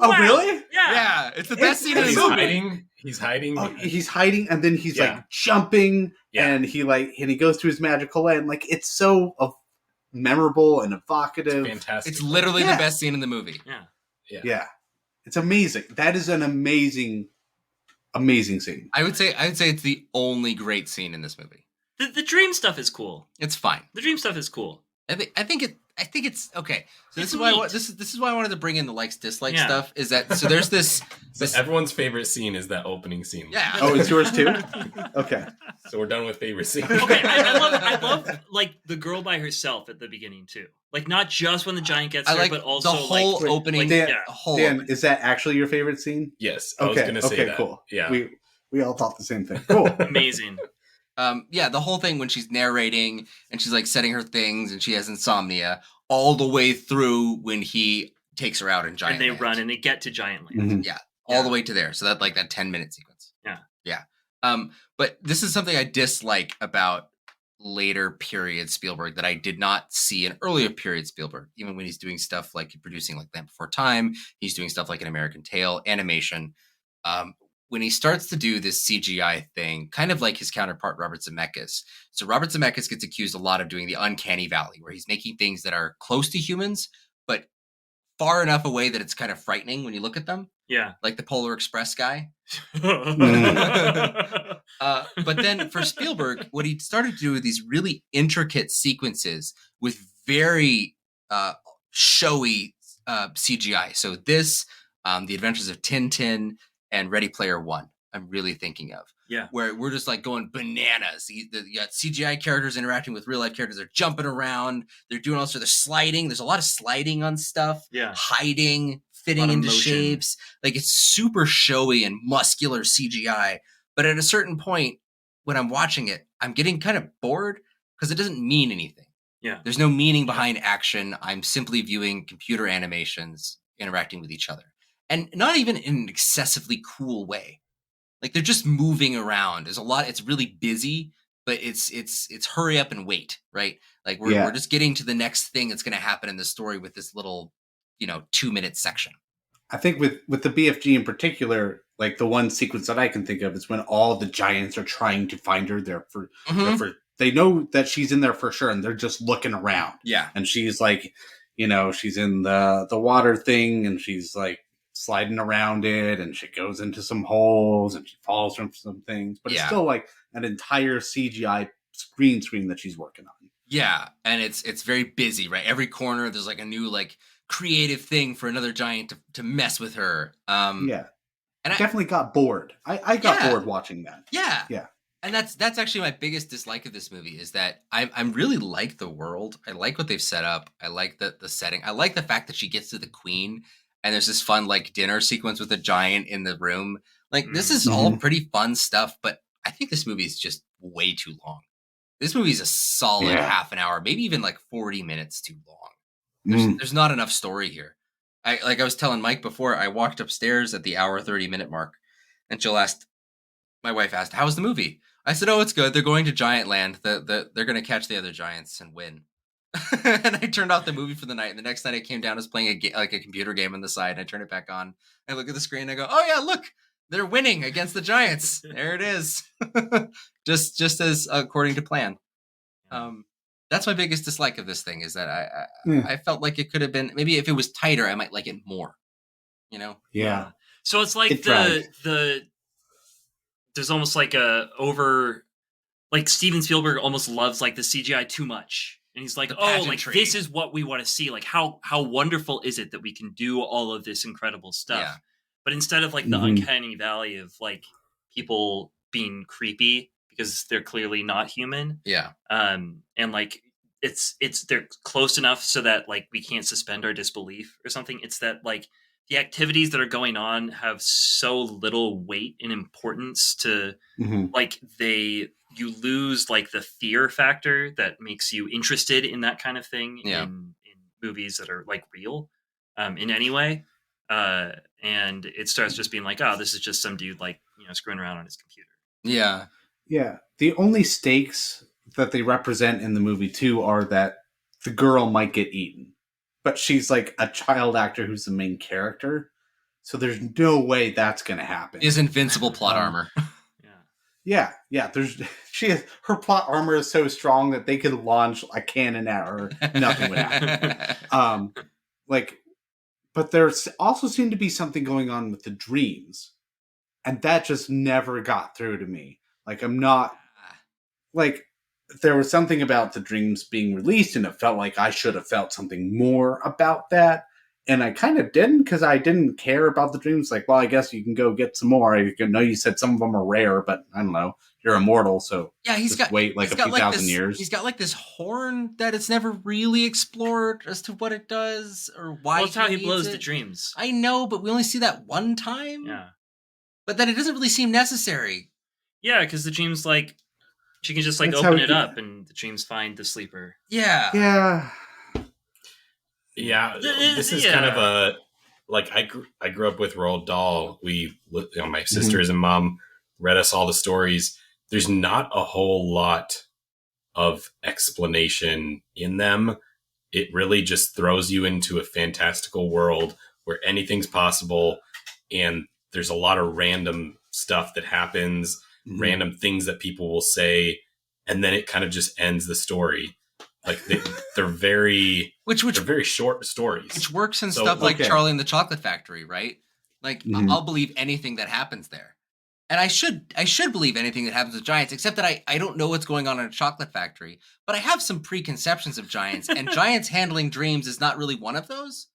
B: Oh,
C: Wow.
B: really?
C: Yeah.
A: It's the best scene in the
D: He's
A: movie.
D: hiding. He's hiding.
B: Oh, he's hiding, and then he's
D: Yeah.
B: like jumping,
D: Yeah.
B: and he goes to his magical land. Like, it's so memorable and evocative.
D: Fantastic.
A: It's literally
B: Yeah.
A: the best scene in the movie.
B: Yeah, it's amazing. That is an amazing scene.
A: I would say it's the only great scene in this movie.
C: The dream stuff is cool.
A: It's fine.
C: The dream stuff is cool.
A: I think it's okay. So
C: It's
A: this is why
C: neat.
A: this is why I wanted to bring in the likes dislike
C: Yeah.
A: stuff. Is that so? There's this.
D: So everyone's favorite scene is that opening scene.
A: Yeah.
B: Oh, it's yours too? Okay.
D: So we're done with favorite scene.
C: Okay, I love like the girl by herself at the beginning too. Like not just when the giant gets
A: I
C: there,
A: like
C: but also
A: the whole
C: like,
A: opening.
C: like,
B: Dan,
C: yeah.
A: the whole
B: Dan,
A: opening.
B: is that actually your favorite scene?
D: Yes, I was
B: Okay.
D: going to say
B: Okay.
D: that.
B: Cool.
D: Yeah.
B: We all thought the same thing. Cool.
C: Amazing.
A: Yeah, the whole thing when she's narrating and she's like setting her things and she has insomnia all the way through when he takes her out in Giant
C: And they
A: Land.
C: run and they get to Giant Land.
B: Mhm.
A: all the way to there. So that like that 10-minute sequence.
C: Yeah.
A: Yeah. But this is something I dislike about later period Spielberg that I did not see in earlier period Spielberg. Even when he's doing stuff like producing like Land Before Time, he's doing stuff like An American Tail, animation. When he starts to do this CGI thing, kind of like his counterpart Robert Zemeckis. So Robert Zemeckis gets accused a lot of doing the uncanny valley, where he's making things that are close to humans, but far enough away that it's kind of frightening when you look at them,
C: Yeah.
A: like the Polar Express guy.
C: Mm.
A: But then for Spielberg, what he started to do with these really intricate sequences with very showy CGI. So this, The Adventures of Tintin and Ready Player One, I'm really thinking of.
C: Yeah.
A: Where we're just like going bananas. You got CGI characters interacting with real life characters. They're jumping around. They're doing all sorts of they're sliding. There's a lot of sliding on stuff.
C: Yeah.
A: Hiding, fitting
C: Lot of
A: into
C: motion.
A: shapes. Like it's super showy and muscular CGI. But at a certain point, when I'm watching it, I'm getting kind of bored because it doesn't mean anything.
C: Yeah.
A: There's no meaning behind action. I'm simply viewing computer animations interacting with each other. And not even in an excessively cool way. Like they're just moving around. There's a lot. It's really busy, but it's hurry up and wait, right? Like we're just getting to the next thing that's going to happen in the story with this little, 2-minute section.
B: I think with the BFG in particular, like the one sequence that I can think of is when all the giants are trying to find her. They know that she's in there for sure, and they're just looking around.
A: Yeah.
B: And she's like, she's in the water thing, and she's like sliding around it, and she goes into some holes, and she falls from some things. But it's still like an entire CGI green screen that she's working on.
A: Yeah, and it's very busy, right? Every corner there's like a new like creative thing for another giant to mess with her.
B: Yeah.
A: And I
B: definitely got bored. I got bored watching that.
A: Yeah.
B: Yeah.
A: And that's actually my biggest dislike of this movie is that I'm really like the world. I like what they've set up. I like the setting. I like the fact that she gets to the queen and there's this fun like dinner sequence with a giant in the room. Like this is all pretty fun stuff, but I think this movie is just way too long. This movie is a solid half an hour, maybe even like 40 minutes too long. There's not enough story here. I was telling Mike before, I walked upstairs at the hour 30-minute mark, and my wife asked, "How was the movie?" I said, "Oh, it's good. They're going to Giant Land. They're going to catch the other giants and win." And I turned off the movie for the night. And the next night I came down, I was playing a computer game on the side. And I turned it back on. I look at the screen. And I go, "Oh yeah, look, they're winning against the Giants. There it is, just as according to plan." That's my biggest dislike of this thing is that I felt like it could have been maybe if it was tighter, I might like it more.
B: Yeah.
C: So it's like there's almost like like Steven Spielberg almost loves like the CGI too much. And he's like, "Oh, like this is what we want to see. Like how wonderful is it that we can do all of this incredible stuff?"
A: Yeah.
C: But instead of like the uncanny valley of like people being creepy because they're clearly not human.
A: Yeah.
C: And like they're close enough so that like we can't suspend our disbelief or something. It's that like the activities that are going on have so little weight and importance to like you lose like the fear factor that makes you interested in that kind of thing in movies that are like real in any way. And it starts just being like, oh, this is just some dude like, screwing around on his computer.
A: Yeah.
B: Yeah. The only stakes that they represent in the movie too are that the girl might get eaten, but she's like a child actor who's the main character. So there's no way that's going to happen.
A: Is invincible plot armor.
B: Yeah. Her plot armor is so strong that they could launch a cannon at her. Nothing would happen. But there also seemed to be something going on with the dreams. And that just never got through to me. Like, I'm not like, there was something about the dreams being released, and it felt like I should have felt something more about that. And I kind of didn't, because I didn't care about the dreams. Like, well, I guess you can go get some more. I know you said some of them are rare, but I don't know. You're immortal, so
A: Yeah,
B: wait like a few thousand years.
A: He's got like this horn that it's never really explored as to what it does or why.
C: Well, it's how he
A: needs
C: blows
A: it.
C: the dreams.
A: I know, but we only see that one time.
C: Yeah.
A: But then it doesn't really seem necessary.
C: Yeah, because the dreams, like, she can just like
B: That's
C: open it up and the dreams find the sleeper.
A: Yeah.
B: Yeah.
D: Yeah, this is kind of a like I grew up with Roald Dahl. My sisters and mom read us all the stories. There's not a whole lot of explanation in them. It really just throws you into a fantastical world where anything's possible, and there's a lot of random stuff that happens, random things that people will say, and then it kind of just ends the story. Like they're very they're very short stories,
A: which works in stuff like Charlie and the Chocolate Factory, right? Like I'll believe anything that happens there, and I should believe anything that happens with giants, except that I don't know what's going on in a chocolate factory, but I have some preconceptions of giants, and giants handling dreams is not really one of those.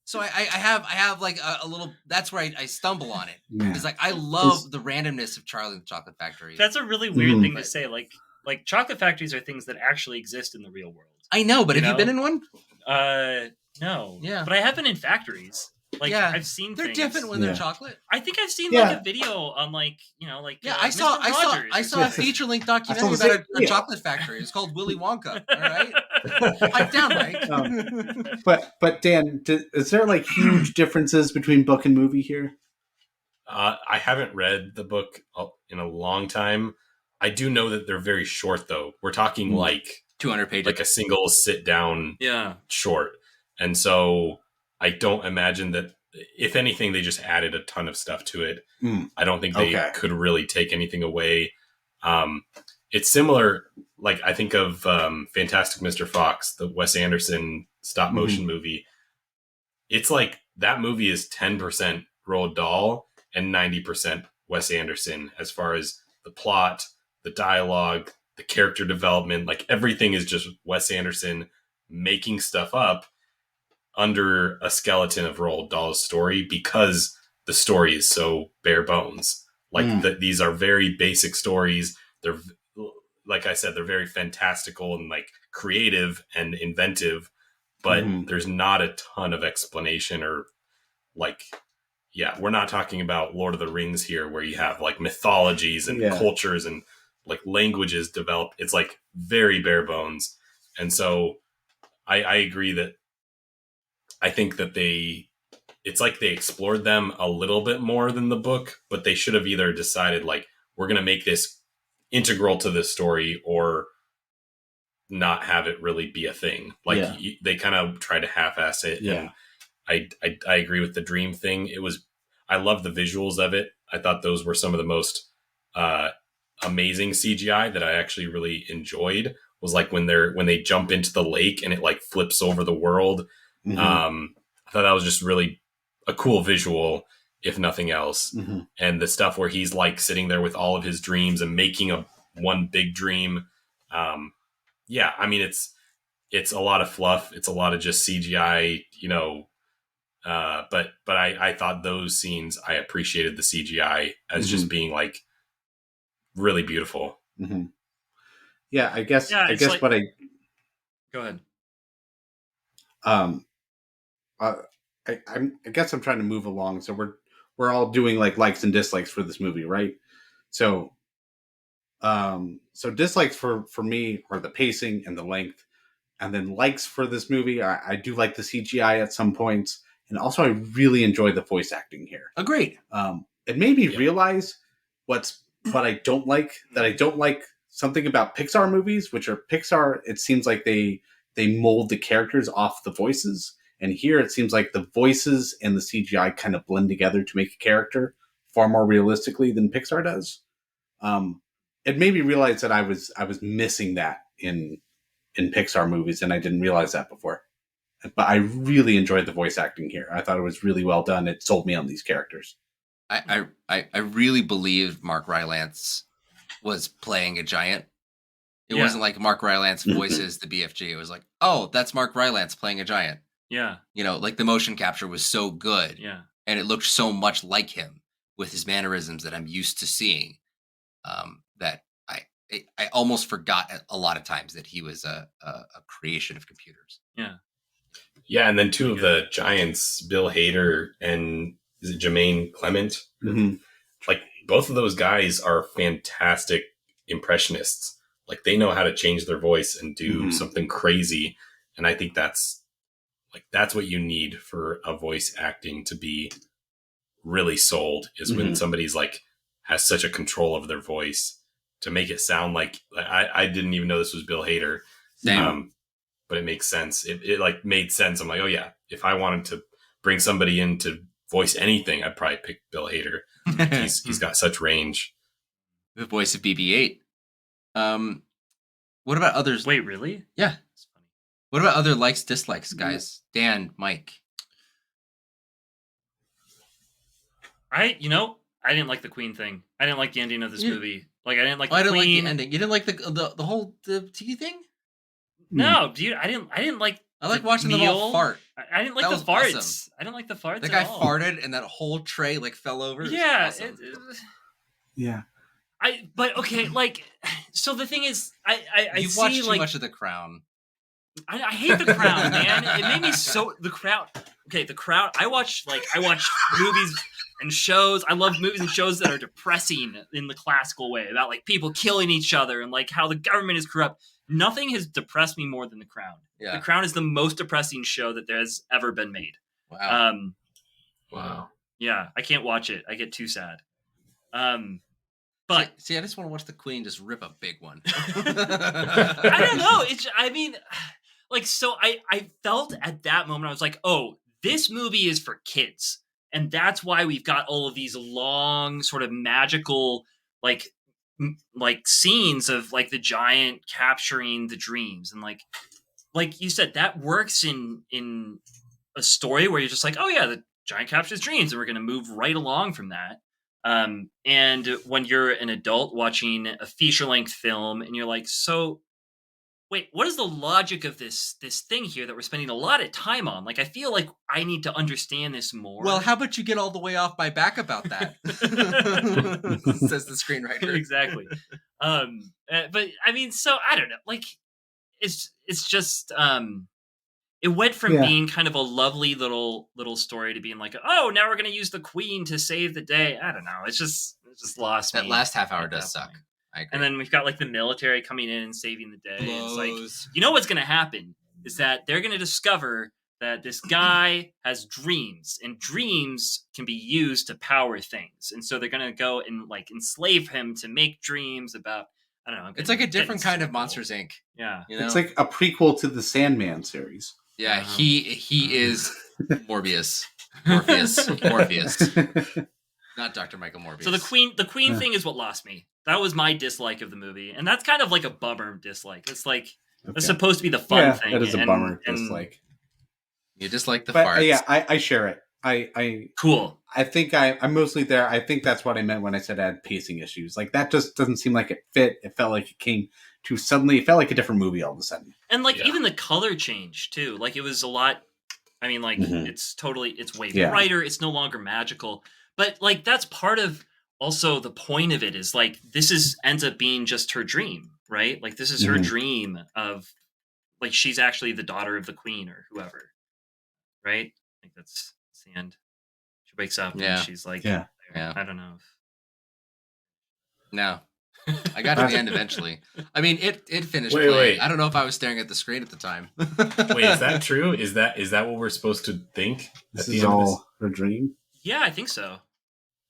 A: So I have like a little. That's where I stumble on it. It's like I love the randomness of Charlie and the Chocolate Factory.
C: That's a really weird thing to say. Like chocolate factories are things that actually exist in the real world.
A: I know, but have you been in one?
C: No.
A: Yeah.
C: But I have been in factories. Like I've seen
A: they're
C: things.
A: different when they're chocolate.
C: I think I've seen like a video on like
A: I saw a feature length documentary about a chocolate factory. It's called Willy Wonka. All right, pipe down, Mike.
B: But Dan, is there like huge differences between book and movie here?
D: I haven't read the book in a long time. I do know that they're very short, though. We're talking like
A: 200 pages,
D: like a single sit down short. And so I don't imagine that, if anything, they just added a ton of stuff to it. I don't think they could really take anything away. It's similar, like I think of Fantastic Mr. Fox, the Wes Anderson stop motion movie. It's like that movie is 10% Roald Dahl and 90% Wes Anderson as far as the plot, the dialogue, the character development. Like everything is just Wes Anderson making stuff up under a skeleton of Roald Dahl's story, because the story is so bare bones. Like these are very basic stories. They're, like I said, they're very fantastical and like creative and inventive, but there's not a ton of explanation or like, we're not talking about Lord of the Rings here where you have like mythologies and cultures and like languages developed. It's like very bare bones. And so I agree that I think that it's like they explored them a little bit more than the book, but they should have either decided like, we're going to make this integral to this story or not have it really be a thing. Like they kind of try to half-ass it. And I agree with the dream thing. I love the visuals of it. I thought those were some of the most amazing CGI that I actually really enjoyed. Was like when they jump into the lake and it like flips over the world. I thought that was just really a cool visual, if nothing else. And the stuff where he's like sitting there with all of his dreams and making one big dream. I mean, it's a lot of fluff. It's a lot of just CGI, but I thought those scenes, I appreciated the CGI as just being like really beautiful.
B: Yeah, I guess
C: like,
B: what I
C: go ahead.
B: I guess I'm trying to move along. So we're all doing like likes and dislikes for this movie, right? So dislikes for me are the pacing and the length, and then likes for this movie. I do like the CGI at some points, and also I really enjoy the voice acting here.
A: Agreed.
B: It made me realize what I don't like. That I don't like something about Pixar movies, which are Pixar. It seems like they mold the characters off the voices. And here it seems like the voices and the CGI kind of blend together to make a character far more realistically than Pixar does. It made me realize that I was missing that in Pixar movies, and I didn't realize that before. But I really enjoyed the voice acting here. I thought it was really well done. It sold me on these characters.
A: I really believed Mark Rylance was playing a giant It wasn't like Mark Rylance voices the BFG. It was like, oh, that's Mark Rylance playing a giant.
C: Yeah.
A: You know, like the motion capture was so good.
C: Yeah.
A: And it looked so much like him with his mannerisms that I'm used to seeing, that I almost forgot a lot of times that he was a creation of computers.
C: Yeah.
D: Yeah, and then two of the giants, Bill Hader and is it Jermaine Clement?
B: Mhm.
D: Like both of those guys are fantastic impressionists. Like they know how to change their voice and do something crazy. And I think that's what you need for a voice acting to be really sold is when somebody's like has such a control of their voice to make it sound like I didn't even know this was Bill Hader. But it makes sense. It like made sense. I'm like, oh yeah, if I wanted to bring somebody in to voice anything, I'd probably pick Bill Hader. He's got such range.
A: The voice of BB-8. What about others?
C: Wait, really?
A: Yeah.
C: That's funny.
A: What about other likes, dislikes, guys? Dan, Mike.
C: I didn't like the Queen thing. I didn't like the ending of this movie. Like, I didn't like the
A: I didn't like
C: Queen.
A: the ending. You didn't like the whole tea thing?
C: No, dude, I didn't like.
A: I like watching them all fart.
C: I didn't like
A: That
C: the
A: was
C: farts.
A: awesome.
C: I didn't like the farts.
A: The guy
C: at all.
A: farted and that whole tray like fell over.
C: Yeah.
A: Awesome.
B: Yeah.
C: But okay, like, so the thing is, I
A: You
C: see
A: watched too
C: like
A: much of The Crown.
C: I hate The Crown, man. It made me so The Crown. Okay, The Crown. I watch movies and shows. I love movies and shows that are depressing in the classical way about like people killing each other and like how the government is corrupt. Nothing has depressed me more than The Crown.
A: Yeah.
C: The Crown is the most depressing show that there has ever been made.
A: Wow.
D: Wow.
C: Yeah, I can't watch it. I get too sad. But
A: see, I just want to watch the Queen just rip a big one.
C: I don't know. So I felt at that moment, I was like, oh, this movie is for kids. And that's why we've got all of these long sort of magical, like scenes of like the giant capturing the dreams. And like you said, that works in a story where you're just like, oh yeah, the giant captures dreams. And we're going to move right along from that. And when you're an adult watching a feature-length film and you're like, so wait, what is the logic of this thing here that we're spending a lot of time on? Like, I feel like I need to understand this more.
A: Well, how about you get all the way off my back about that? Says the screenwriter.
C: Exactly. But I mean, so I don't know. Like, it's just it went from being kind of a lovely little story to being like, oh, now we're going to use the Queen to save the day. I don't know. It just lost me.
A: That last half hour does suck. I agree.
C: And then we've got like the military coming in and saving the day.
A: Blows.
C: It's like, you know what's going to happen is that they're going to discover that this guy has dreams, and dreams can be used to power things. And so they're going to go and like enslave him to make dreams about, I don't know.
A: It's like a different kind of Monsters, Inc.
C: Yeah.
A: You know?
B: It's like a prequel to the Sandman series.
A: Yeah, he is Morbius. Morpheus. Not Dr. Michael Morbius.
C: So the Queen thing is what lost me. That was my dislike of the movie. And that's kind of like a bummer dislike. It's like, it's supposed to be the fun thing.
B: That is a bummer dislike.
A: You dislike the
B: but,
A: farts.
B: Yeah, I share it. I
C: cool.
B: I think I'm mostly there. I think that's what I meant when I said I had pacing issues. Like, that just doesn't seem like it fit. It felt like it came too suddenly. It felt like a different movie all of a sudden.
C: And like even the color change too. Like it was a lot. I mean, like it's way brighter. It's no longer magical. But like that's part of also the point of it is like ends up being just her dream, right? Like this is her dream of like she's actually the daughter of the Queen or whoever, right? Like that's the end. She wakes up and she's like, I don't know.
A: No. I got to the end eventually. I mean, it finished.
D: Wait.
A: I don't know if I was staring at the screen at the time.
D: Wait, is that true? Is that what we're supposed to think?
B: This is all her dream?
C: Yeah, I think so.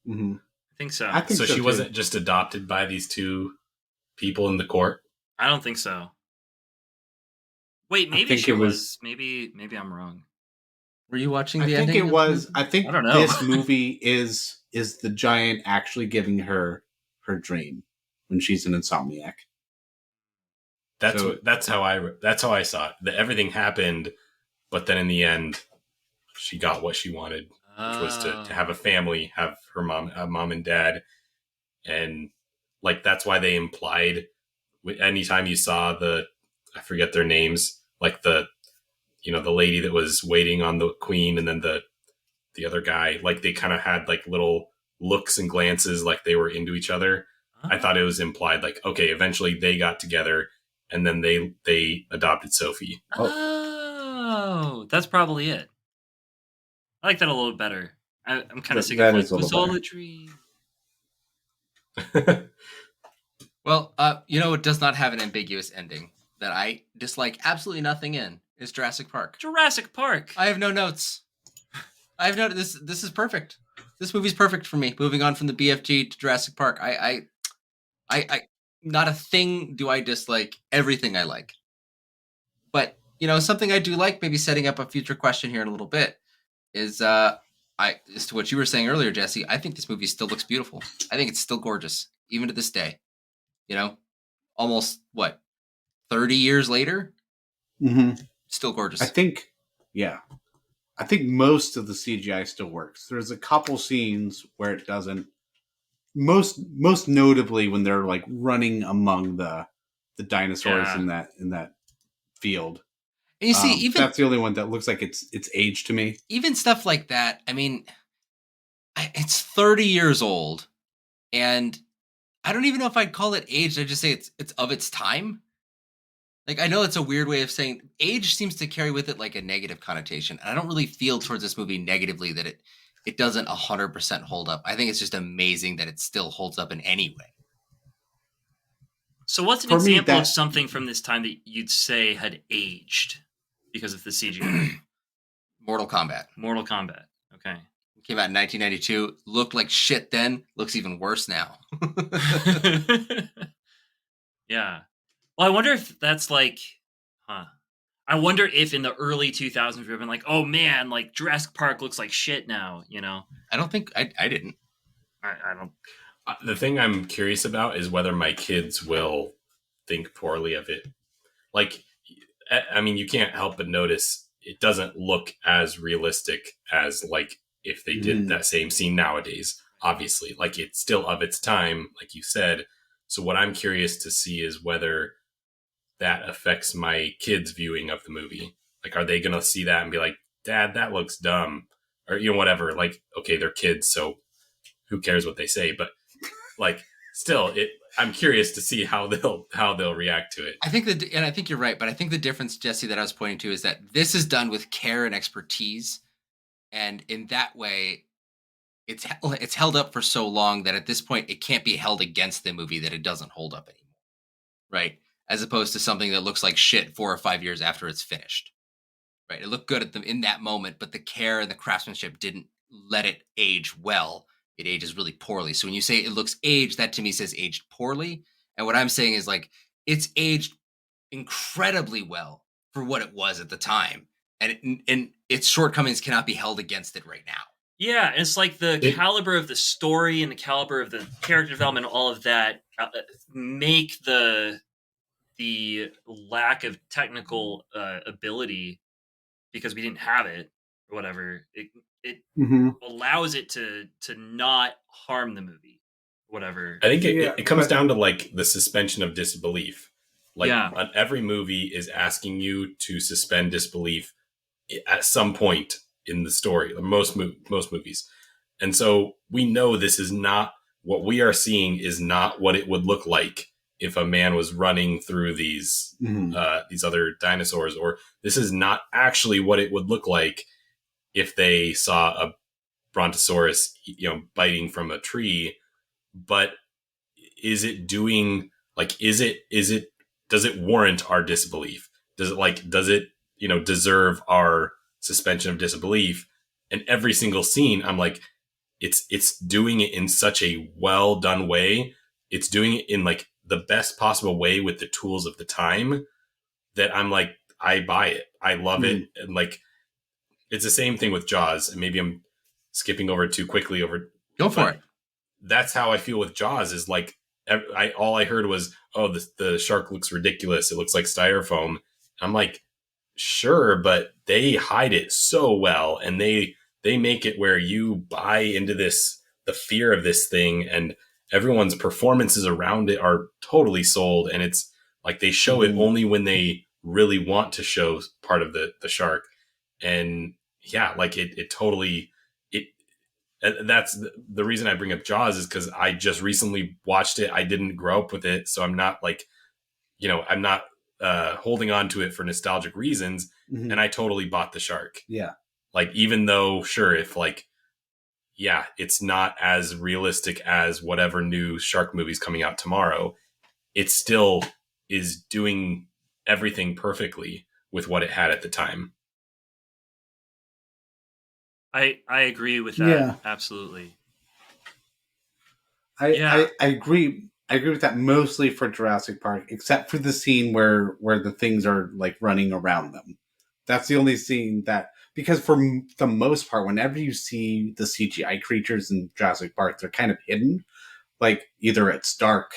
B: Mm-hmm.
C: I think so.
D: So she wasn't just adopted by these two people in the court?
C: I don't think so. Wait, maybe she was. Maybe I'm wrong.
A: Were you watching
B: the ending? I think it was. I think
C: I don't know.
B: This movie is the giant actually giving her dream when she's an insomniac.
D: That's how I saw it. That everything happened, but then in the end, she got what she wanted, which was to have a family, have her mom and dad, and like that's why they implied anytime you saw I forget their names, like the lady that was waiting on the queen, and then the other guy, like they kind of had like little looks and glances, like they were into each other. I thought it was implied, like, okay, eventually they got together, and then they adopted Sophie.
C: Oh, that's probably it. I like that a little better. I'm kind of sick
B: that
C: of
B: is a
C: like,
B: little
C: was all
B: better.
C: a dream?
A: Well, it does not have an ambiguous ending that I dislike absolutely nothing in is Jurassic Park.
C: Jurassic Park.
A: I have no notes. I have noted this. This is perfect. This movie's perfect for me. Moving on from the BFG to Jurassic Park, I not a thing do I dislike. Everything I like. But something I do like, maybe setting up a future question here in a little bit, is as to what you were saying earlier, Jesse. I think this movie still looks beautiful. I think it's still gorgeous, even to this day. Almost 30 years later, still gorgeous.
B: I think most of the CGI still works. There's a couple scenes where it doesn't. Most notably when they're like running among the dinosaurs in that field.
A: And you see, even
B: that's the only one that looks like it's aged to me.
A: Even stuff like that. I mean, it's 30 years old, and I don't even know if I'd call it aged. I'd just say it's of its time. Like, I know it's a weird way of saying age seems to carry with it like a negative connotation. And I don't really feel towards this movie negatively that it doesn't 100% hold up. I think it's just amazing that it still holds up in any way.
C: So what's an example of something from this time that you'd say had aged because of the CGI?
A: Mortal Kombat.
C: Okay.
A: It came out in 1992. Looked like shit then. Looks even worse now.
C: Yeah. Well, I wonder if that's like, I wonder if in the early 2000s we've been like, oh man, like Jurassic Park looks like shit now,
A: I don't think I didn't.
C: I don't.
D: The thing I'm curious about is whether my kids will think poorly of it. Like, I mean, you can't help but notice it doesn't look as realistic as like if they did that same scene nowadays. Obviously, like it's still of its time, like you said. So what I'm curious to see is whether that affects my kids' viewing of the movie. Like, are they going to see that and be like, Dad, that looks dumb? Or, whatever. Like, okay, they're kids, so who cares what they say? But like, still, I'm curious to see how they'll react to it.
A: I think you're right, but I think the difference, Jesse, that I was pointing to is that this is done with care and expertise. And in that way, it's held up for so long that at this point, it can't be held against the movie that it doesn't hold up anymore. Right? As opposed to something that looks like shit 4 or 5 years after it's finished. Right? It looked good in that moment, but the care and the craftsmanship didn't let it age well. It ages really poorly. So when you say it looks aged, that to me says aged poorly. And what I'm saying is like, it's aged incredibly well for what it was at the time. And its shortcomings cannot be held against it right now.
C: Yeah, and it's like the caliber of the story and the caliber of the character development, all of that make the lack of technical ability, because we didn't have it or whatever, it allows it to not harm the movie, whatever.
D: I think it comes down to like the suspension of disbelief. Like every movie is asking you to suspend disbelief at some point in the story. Most movies, and so we know this is not what we are seeing. Is not what it would look like if a man was running through these other dinosaurs, or this is not actually what it would look like if they saw a brontosaurus, biting from a tree. But is it doing like, does it warrant our disbelief? Does it deserve our suspension of disbelief? And every single scene, I'm like, it's doing it in such a well done way. It's doing it in like the best possible way with the tools of the time, that I'm like, I buy it. I love it. And like, it's the same thing with Jaws. And maybe I'm skipping over too quickly over.
A: Go for it.
D: That's how I feel with Jaws, is like, all I heard was, oh, the shark looks ridiculous. It looks like styrofoam. I'm like, sure, but they hide it so well, and they make it where you buy into the fear of this thing, and everyone's performances around it are totally sold, and it's Like they show it only when they really want to show part of the shark. And yeah, like it totally, and that's the reason I bring up Jaws is because I just recently watched it. I didn't grow up with it. So I'm not like, I'm not holding on to it for nostalgic reasons.
B: Mhm.
D: And I totally bought the shark.
B: Yeah.
D: Like, even though, sure, if like, yeah, it's not as realistic as whatever new shark movie's coming out tomorrow, it still is doing everything perfectly with what it had at the time.
C: I agree with that.
B: Yeah.
C: Absolutely.
B: I agree. I agree with that mostly for Jurassic Park, except for the scene where the things are like running around them. That's the only scene that, because for the most part, whenever you see the CGI creatures in Jurassic Park, they're kind of hidden. Like either it's dark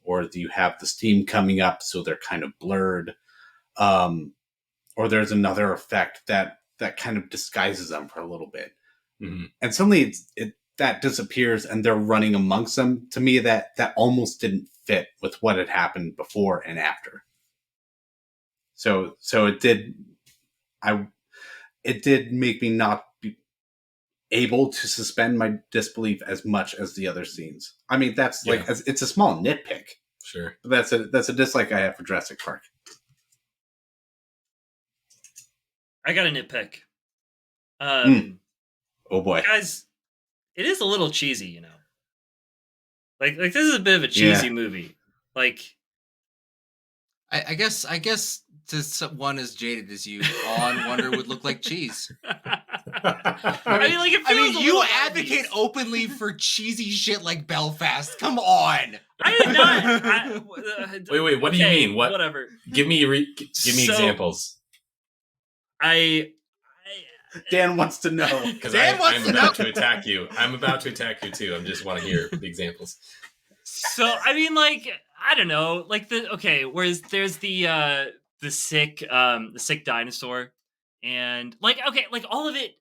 B: or you have the steam coming up, so they're kind of blurred. Or there's another effect that kind of disguises them for a little bit.
D: Mm-hmm.
B: And suddenly that disappears and they're running amongst them. To me, that almost didn't fit with what had happened before and after. So it did make me not be able to suspend my disbelief as much as the other scenes. I mean, that's like, it's a small nitpick.
D: Sure.
B: But that's a dislike I have for Jurassic Park.
C: I got a nitpick.
B: Oh boy,
C: guys, it is a little cheesy, Like this is a bit of a cheesy movie. Like,
A: I guess to one as jaded as you, Awe and Wonder would look like cheese.
C: I mean, like, it feels
A: you advocate openly for cheesy shit like Belfast. Come on.
C: I did not.
D: Wait. What do you mean? What?
C: Whatever.
D: Give me examples.
B: Dan wants to know.
D: Because I'm about to attack you. I'm about to attack you too. I just want to hear the examples.
C: So I mean, like, I don't know, like whereas there's the sick dinosaur, and like all of it.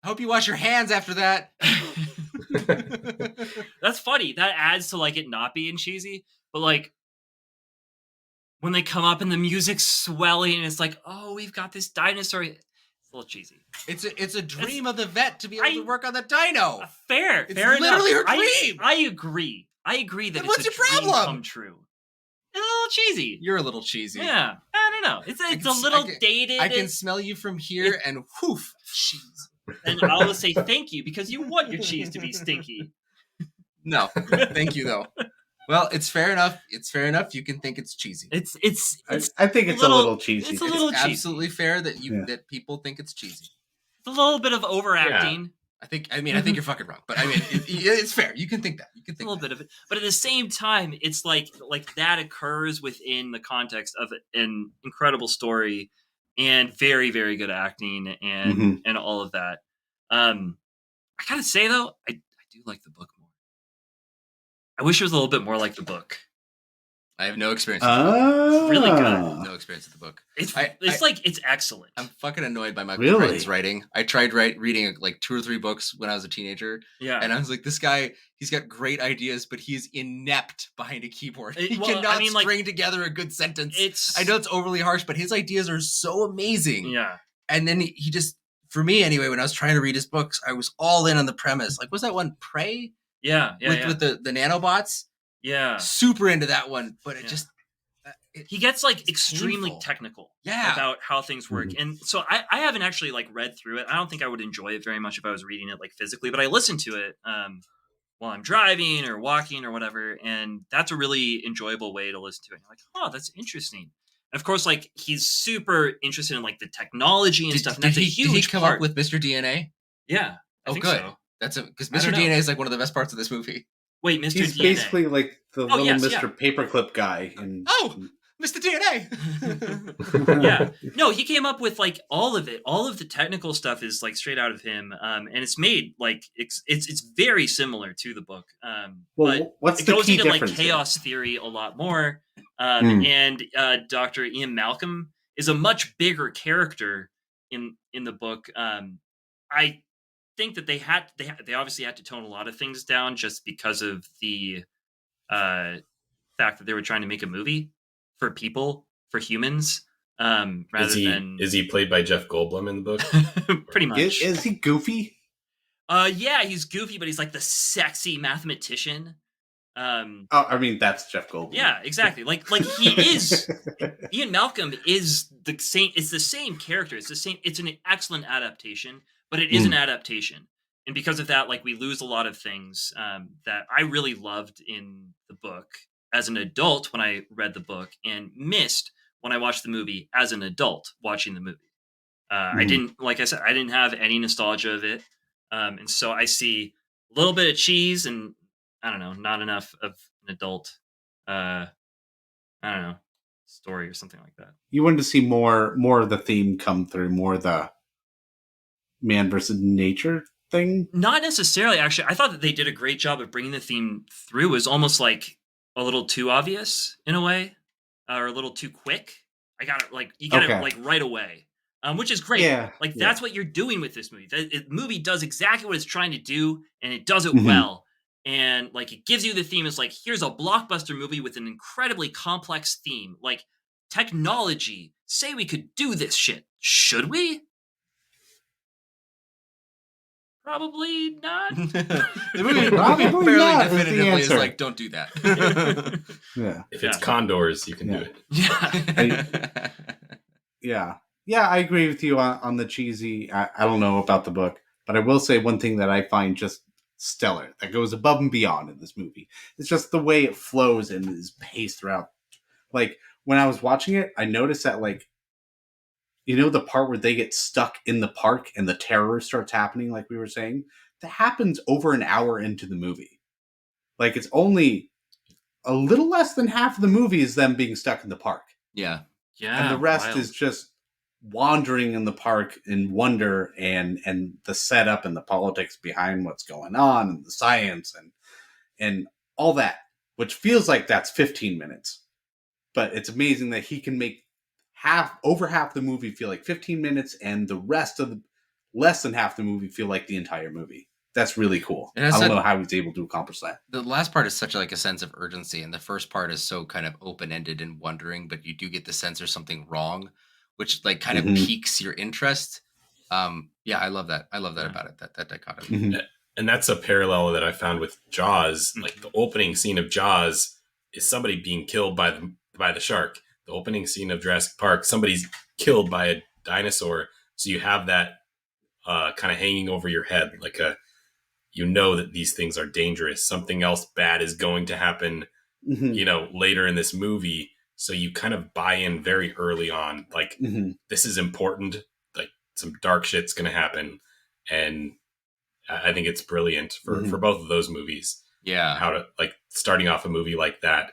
A: I hope you wash your hands after that.
C: That's funny. That adds to like it not being cheesy, but like when they come up and the music's swelling and it's like, oh, we've got this dinosaur. It's a little cheesy.
A: It's a dream of the vet to be able to work on the dino.
C: Fair
A: It's
C: literally
A: enough.
C: her dream. I agree that
A: then
C: it's a dream come true. It's a little cheesy.
A: You're a little cheesy.
C: Yeah, I don't know. It's a little dated.
A: I can smell you from here, and whoof, cheese.
C: And I will say thank you because you want your cheese to be stinky.
A: No, thank you though. Well, it's fair enough. You can think it's cheesy.
B: I think it's a little cheesy.
C: It's a little cheesy.
A: Absolutely fair that that people think it's cheesy.
C: It's a little bit of overacting.
A: Yeah. I think you're fucking wrong, but I mean, it's fair. You can think that. You can think
C: a little bit of it, but at the same time, it's like that occurs within the context of an incredible story and very, very good acting and all of that. I gotta say though, I do like the book more. I wish it was a little bit more like the book.
A: I have no experience with the book.
C: Really good.
A: No experience with the book.
C: It's excellent.
A: I'm fucking annoyed by Michael Crichton's writing. I tried reading like 2 or 3 books when I was a teenager.
C: Yeah.
A: And I was like, this guy, he's got great ideas, but he's inept behind a keyboard. He cannot string together a good sentence. I know it's overly harsh, but his ideas are so amazing.
C: Yeah.
A: And then he just, for me anyway, when I was trying to read his books, I was all in on the premise. Like, was that one Prey?
C: Yeah.
A: With the nanobots?
C: Yeah.
A: Super into that one, but it just...
C: he gets like extremely technical about how things work. And so I haven't actually like read through it. I don't think I would enjoy it very much if I was reading it like physically, but I listened to it while I'm driving or walking or whatever. And that's a really enjoyable way to listen to it. You're like, oh, that's interesting. And of course, like he's super interested in like the technology and stuff. And that's a huge
A: Did he come up with Mr. DNA?
C: Yeah. I think
A: good.
C: So.
A: That's because Mr. DNA is like one of the best parts of this movie.
C: Wait, Mr.
B: He's
C: DNA.
B: basically like the little Mr. Paperclip guy.
A: Mr. DNA.
C: Yeah. No, he came up with like all of it. All of the technical stuff is like straight out of him. And it's made like it's very similar to the book. But
B: what's
C: it
B: the
C: goes
B: key
C: into like
B: difference
C: chaos theory a lot more. And Dr. Ian Malcolm is a much bigger character in the book. I think that they obviously had to tone a lot of things down just because of the fact that they were trying to make a movie for people, for humans, rather than
D: is he played by Jeff Goldblum in the book?
C: pretty much.
B: Is he goofy?
C: Yeah, he's goofy, but he's like the sexy mathematician.
B: I mean, that's Jeff Goldblum.
C: Yeah, exactly. Like he is. Ian Malcolm is the same. It's the same character. It's the same. It's an excellent adaptation, but it is an adaptation, and because of that, like we lose a lot of things that I really loved in the book as an adult when I read the book, and missed when I watched the movie as an adult watching the movie. I didn't, like I said, I didn't have any nostalgia of it, and so I see a little bit of cheese and I don't know, not enough of an adult, I don't know, story or something like that.
B: You wanted to see more of the theme come through, more of the man versus nature thing?
C: Not necessarily, actually. I thought that they did a great job of bringing the theme through. It was almost like a little too obvious in a way, or a little too quick. You got it like right away, which is great.
B: Yeah,
C: like that's what you're doing with this movie. The movie does exactly what it's trying to do, and it does it well. And like it gives you the theme. It's like, here's a blockbuster movie with an incredibly complex theme. Like technology. Say we could do this shit. Should we? Probably not.
A: The movie fairly definitively is like, don't do that.
B: Yeah.
D: If it's condors, you can do it.
C: Yeah.
B: Yeah, I agree with you on the cheesy. I don't know about the book, but I will say one thing that I find just stellar, that goes above and beyond in this movie. It's just the way it flows and is paced throughout. Like, when I was watching it, I noticed that, like, you know, the part where they get stuck in the park and the terror starts happening, like we were saying, that happens over an hour into the movie. Like, it's only a little less than half of the movie is them being stuck in the park.
A: Yeah.
B: And the rest is just wandering in the park in wonder and the setup and the politics behind what's going on and the science and all that, which feels like that's 15 minutes. But it's amazing that he can make over half the movie feel like 15 minutes and the rest of the less than half the movie feel like the entire movie. That's really cool. I don't know how he's able to accomplish that.
A: The last part is such like a sense of urgency, and the first part is so kind of open-ended and wondering, but you do get the sense there's something wrong, which like kind of piques your interest. Yeah, I love that. I love that about it, that dichotomy.
D: And that's a parallel that I found with Jaws. Like the opening scene of Jaws is somebody being killed by the shark. The opening scene of Jurassic Park, somebody's killed by a dinosaur. So you have that kind of hanging over your head, like you know that these things are dangerous. Something else bad is going to happen, you know, later in this movie. So you kind of buy in very early on, like this is important. Like some dark shit's going to happen, and I think it's brilliant for both of those movies.
A: Yeah,
D: how to like starting off a movie like that,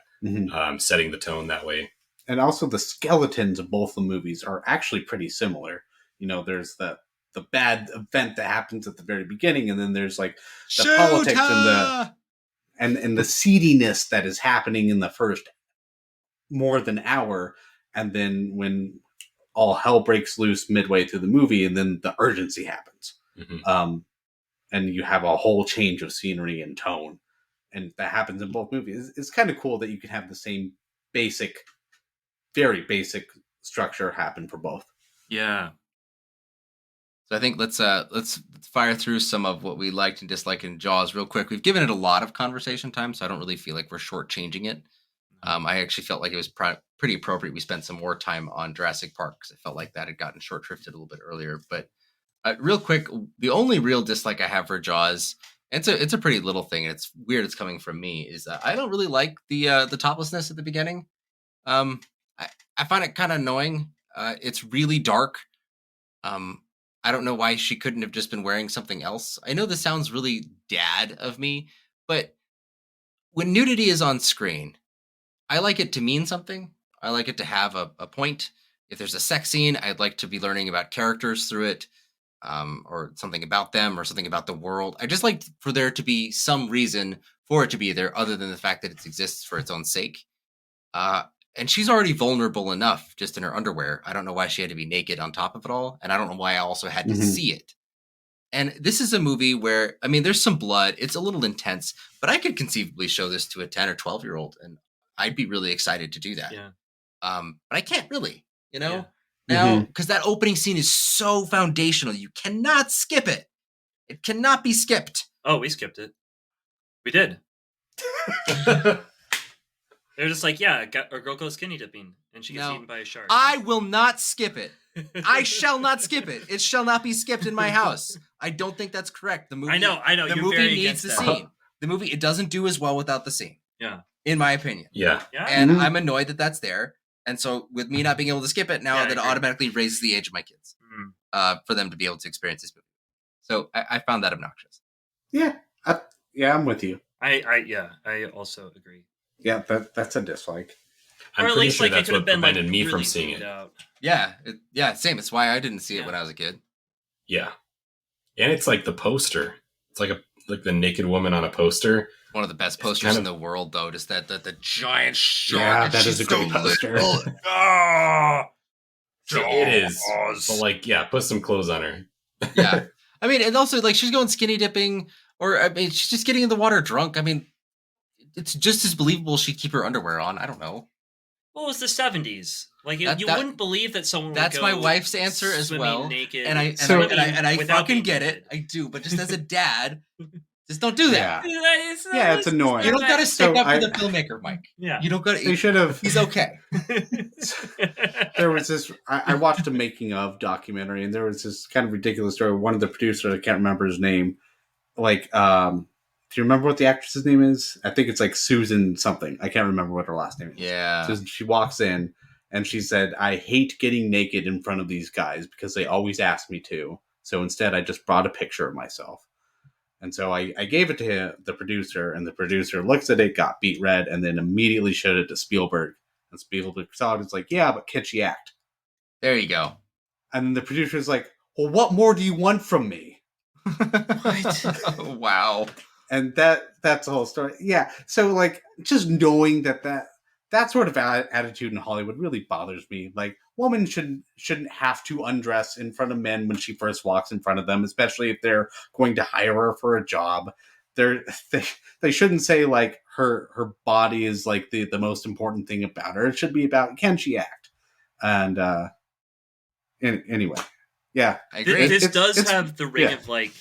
D: setting the tone that way.
B: And also the skeletons of both the movies are actually pretty similar. You know, there's the bad event that happens at the very beginning, and then there's like the politics and the seediness that is happening in the first more than hour, and then when all hell breaks loose midway through the movie, and then the urgency happens. And you have a whole change of scenery and tone, and that happens in both movies. It's kind of cool that you can have the same very basic structure happen for both.
C: Yeah.
A: So I think let's fire through some of what we liked and disliked in Jaws real quick. We've given it a lot of conversation time, so I don't really feel like we're shortchanging it. I actually felt like it was pretty appropriate we spent some more time on Jurassic Park, because I felt like that had gotten short shrifted a little bit earlier. But real quick, the only real dislike I have for Jaws, and it's a pretty little thing, and it's weird it's coming from me, is I don't really like the toplessness at the beginning. I find it kind of annoying. It's really dark. I don't know why she couldn't have just been wearing something else. I know this sounds really dad of me, but when nudity is on screen, I like it to mean something. I like it to have a point. If there's a sex scene, I'd like to be learning about characters through it, or something about them, or something about the world. I just like for there to be some reason for it to be there, other than the fact that it exists for its own sake. And she's already vulnerable enough just in her underwear. I don't know why she had to be naked on top of it all. And I don't know why I also had to see it. And this is a movie where, I mean, there's some blood. It's a little intense, but I could conceivably show this to a 10 or 12-year-old, and I'd be really excited to do that.
C: Yeah.
A: But I can't really, you know.
C: Yeah.
A: Now, because that opening scene is so foundational, you cannot skip it. It cannot be skipped.
C: Oh, we skipped it. We did. They're just like, yeah, a girl goes skinny dipping, and she gets
A: No.
C: eaten by a shark.
A: I will not skip it. I shall not skip it. It shall not be skipped in my house. I don't think that's correct. The movie.
C: I know.
A: The
C: You're
A: movie
C: very
A: needs the
C: against that.
A: scene. The movie, it doesn't do as well without the scene.
C: Yeah.
A: In my opinion.
D: Yeah.
C: Yeah.
A: And I'm annoyed that that's there. And so with me not being able to skip it, now
C: Yeah, I
A: that
C: agree.
A: automatically raises the age of my kids for them to be able to experience this movie. So I found that obnoxious.
B: Yeah, I'm with you.
C: I also agree.
B: Yeah, that's a dislike.
D: I'm
C: Or at
D: pretty
C: least
D: sure
C: like it
D: that's
C: could have
D: what
C: been like
D: prevented me from
C: really
D: seeing
C: zoomed
D: it.
C: out.
A: Yeah, same. It's why I didn't see it
C: Yeah.
A: when I was a kid.
D: Yeah, and it's like the poster. It's like the naked woman on a poster.
A: One of the best
D: It's
A: posters
D: kind
A: in
D: of-
A: the world, though. Just the giant shark.
B: Yeah,
A: and
B: that
A: she's
B: is a great
A: so
B: poster.
A: little.
D: It is, but like, yeah, put some clothes on her.
A: Yeah. I mean, and also like she's going skinny dipping, or I mean, she's just getting in the water drunk. I mean, it's just as believable she'd keep her underwear on. I don't know.
C: Well, it was the 70s. Like you
A: That-
C: wouldn't believe that someone.
A: That's
C: would
A: my
C: go
A: wife's answer as
C: swimming
A: well.
C: Naked,
A: And I
C: without
A: fucking
C: being
A: get
C: naked.
A: it. I do, but just as a dad, just don't do that.
B: Yeah, it's annoying.
A: You don't got to stick
B: So
A: up for the filmmaker, Mike.
C: Yeah.
A: You don't got
B: They
A: to.
B: should have.
A: He's okay.
B: There was this. I watched a making of documentary, and there was this kind of ridiculous story. One of the producers, I can't remember his name. Like, do you remember what the actress's name is? I think it's like Susan something. I can't remember what her last name is.
A: Yeah.
B: So she walks in and she said, "I hate getting naked in front of these guys because they always ask me to. So instead, I just brought a picture of myself." And so I gave it to him, the producer, and the producer looks at it, got beat red, and then immediately showed it to Spielberg. And Spielberg saw it. It's like, yeah, but can she act?
A: There you go.
B: And then the producer's like, well, what more do you want from me?
A: Wow.
B: And that's the whole story. Yeah. So like, just knowing that sort of attitude in Hollywood really bothers me. Like, women shouldn't have to undress in front of men when she first walks in front of them, especially if they're going to hire her for a job. They shouldn't say like her body is like the most important thing about her. It should be about, can she act? And anyway, yeah,
A: I agree.
C: This
B: It's-
C: does
B: it's-
C: have the ring
B: yeah.
C: of like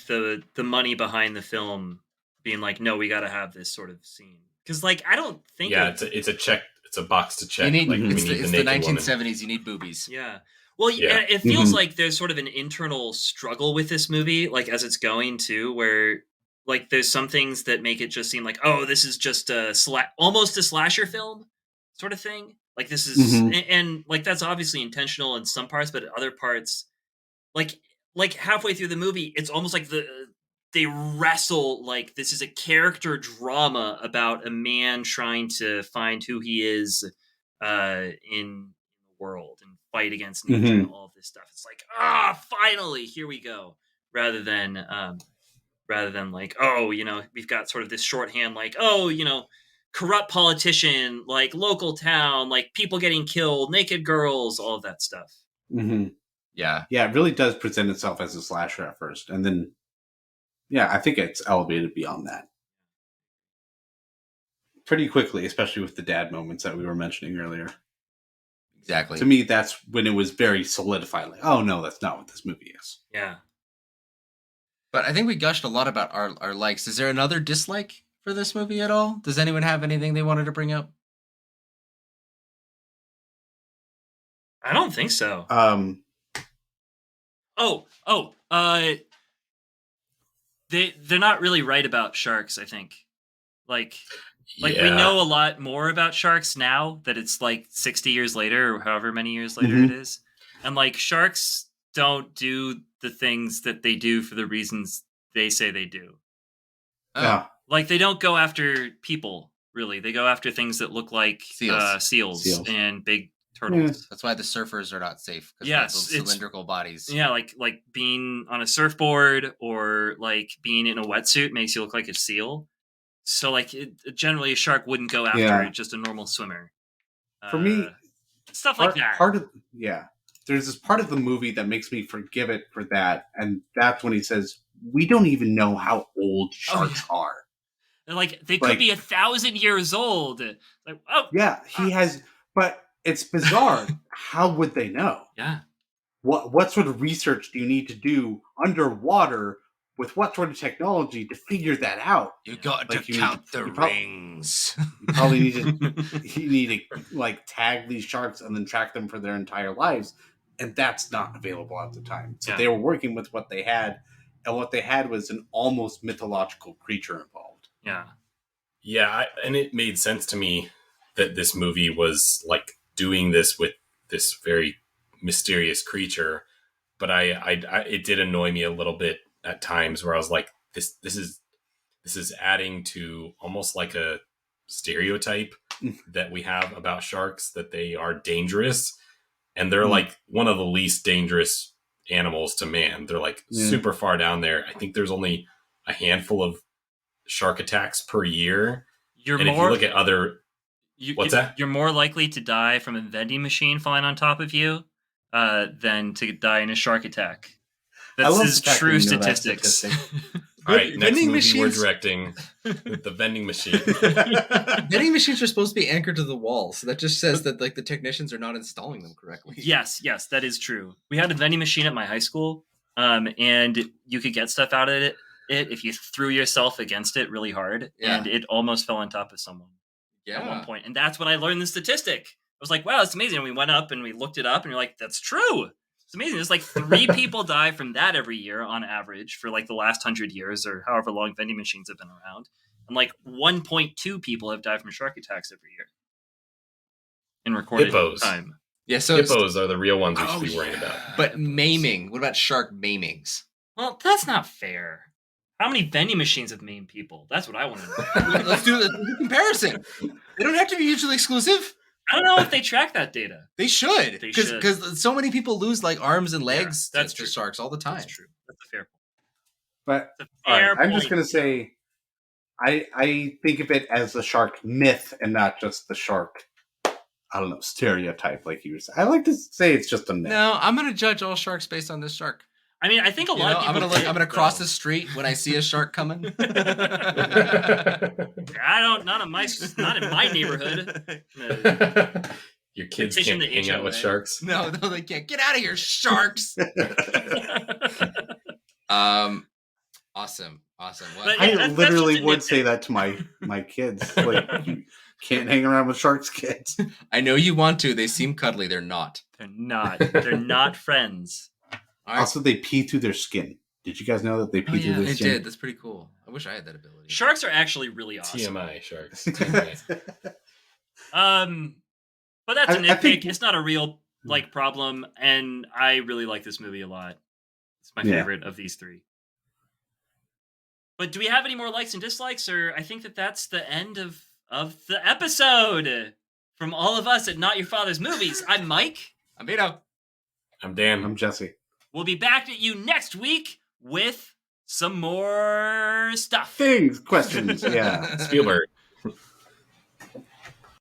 C: the money behind the film being like, no, we got to have this sort of scene because like I don't think
D: Yeah,
C: of-
D: it's a check. It's a box to check.
A: You need,
D: like, we
A: it's
D: need
A: the
D: naked woman.
A: 1970s. You need boobies.
C: Yeah. Well,
D: Yeah.
C: it feels
B: Mhm.
C: like there's sort of an internal struggle with this movie, like as it's going too, where like there's some things that make it just seem like, oh, this is just almost a slasher film sort of thing. Like this is,
B: Mhm.
C: and like that's obviously intentional in some parts, but other parts, like halfway through the movie, it's almost like they wrestle like this is a character drama about a man trying to find who he is in the world and fight against nature and all of this stuff. It's like, finally, here we go. Rather than like, oh, you know, we've got sort of this shorthand, like, oh, you know, corrupt politician, like local town, like people getting killed, naked girls, all of that stuff.
B: Mm-hmm.
A: Yeah.
B: Yeah, it really does present itself as a slasher at first, and then, yeah, I think it's elevated beyond that pretty quickly, especially with the dad moments that we were mentioning earlier.
A: Exactly.
B: To me, that's when it was very solidified. Like, oh no, that's not what this movie is.
C: Yeah.
A: But I think we gushed a lot about our likes. Is there another dislike for this movie at all? Does anyone have anything they wanted to bring up?
C: I don't think so. They're not really right about sharks, I think. Like we
D: Yeah.
C: know a lot more about sharks now that it's like 60 years later or however many years later
B: Mhm.
C: it is. And like sharks don't do the things that they do for the reasons they say they do.
A: Oh,
B: Yeah.
C: Like they don't go after people, really. They go after things that look like
A: Seals.
C: seals and big turtles.
A: That's why the surfers are not safe. Because
C: Yes,
A: those
C: it's-
A: cylindrical bodies.
C: Yeah, like being on a surfboard or like being in a wetsuit makes you look like a seal. So like generally a shark wouldn't go after
B: Yeah.
C: just a normal swimmer.
B: For me,
C: stuff like that.
B: There's this part of the movie that makes me forgive it for that, and that's when he says, "We don't even know how old sharks are."
C: They're like they could
B: like-
C: be 1,000 years old. Like, oh
B: Yeah, he has, but it's bizarre. How would they know?
C: Yeah.
B: What sort of research do you need to do underwater with what sort of technology to figure that out?
A: You got
B: Like,
A: to
B: you
A: count
B: need
A: the
B: you
A: rings.
B: You probably need to like tag these sharks and then track them for their entire lives, and that's not available at the time. So they were working with what they had, and what they had was an almost mythological creature involved.
C: Yeah.
D: Yeah, and it made sense to me that this movie was like doing this with this very mysterious creature, but I it did annoy me a little bit at times where I was like, this is adding to almost like a stereotype that we have about sharks, that they are dangerous, and they're like one of the least dangerous animals to man. They're like super far down there. I think there's only a handful of shark attacks per year. If you look at other,
C: you're more likely to die from a vending machine falling on top of you than to die in a shark attack. That's true statistics.
D: All right, next movie we're directing with the vending machine.
E: Vending machines are supposed to be anchored to the wall, so that just says that like the technicians are not installing them correctly.
C: Yes, that is true. We had a vending machine at my high school, and you could get stuff out of it if you threw yourself against it really hard, and it almost fell on top of someone at one point. And that's when I learned the statistic. I was like, wow, that's amazing. And we went up and we looked it up, and you're like, that's true. It's amazing. There's like 3 people die from that every year on average for like the last 100 years or however long vending machines have been around. And like 1.2 people have died from shark attacks every year in recorded time.
E: Yeah, so
D: hippos are the real ones we should be worrying about.
E: But maiming. What about shark maimings?
C: Well, that's not fair. How many vending machines have maimed people? That's what I want to know.
E: Let's do the comparison. They don't have to be mutually exclusive.
C: I don't know if they track that data.
E: They should.
C: They should.
E: Because so many people lose like arms and legs
C: that's
E: to sharks all the time.
C: That's true. That's a fair point.
B: But
C: fair
B: I'm just going to say, I think of it as the shark myth and not just the shark, I don't know, stereotype like you were saying. I like to say it's just a myth.
E: No, I'm going to judge all sharks based on this shark.
C: I mean, I think a lot of people.
E: I'm gonna cross the street when I see a shark coming.
C: Not in my neighborhood.
D: Your kids can't hang out with sharks.
E: No, they can't. Get out of here, sharks. Awesome. Well,
B: I literally would say that to my kids. Like, you can't hang around with sharks, kids.
E: I know you want to. They seem cuddly. They're not.
C: They're not friends.
E: Right.
B: Also, they pee through their skin. Did you guys know that they pee through their skin?
E: They did. That's pretty cool. I wish I had that ability.
C: Sharks are actually really awesome.
D: TMI sharks. TMI.
C: But that's a nitpick. It's not a real problem, and I really like this movie a lot. It's my favorite of these 3. But do we have any more likes and dislikes, or I think that's the end of the episode. From all of us at Not Your Father's Movies, I'm Mike.
E: I'm Vito.
D: I'm Dan.
B: I'm Jesse.
C: We'll be back at you next week with some more stuff.
B: Questions, yeah.
D: Spielberg.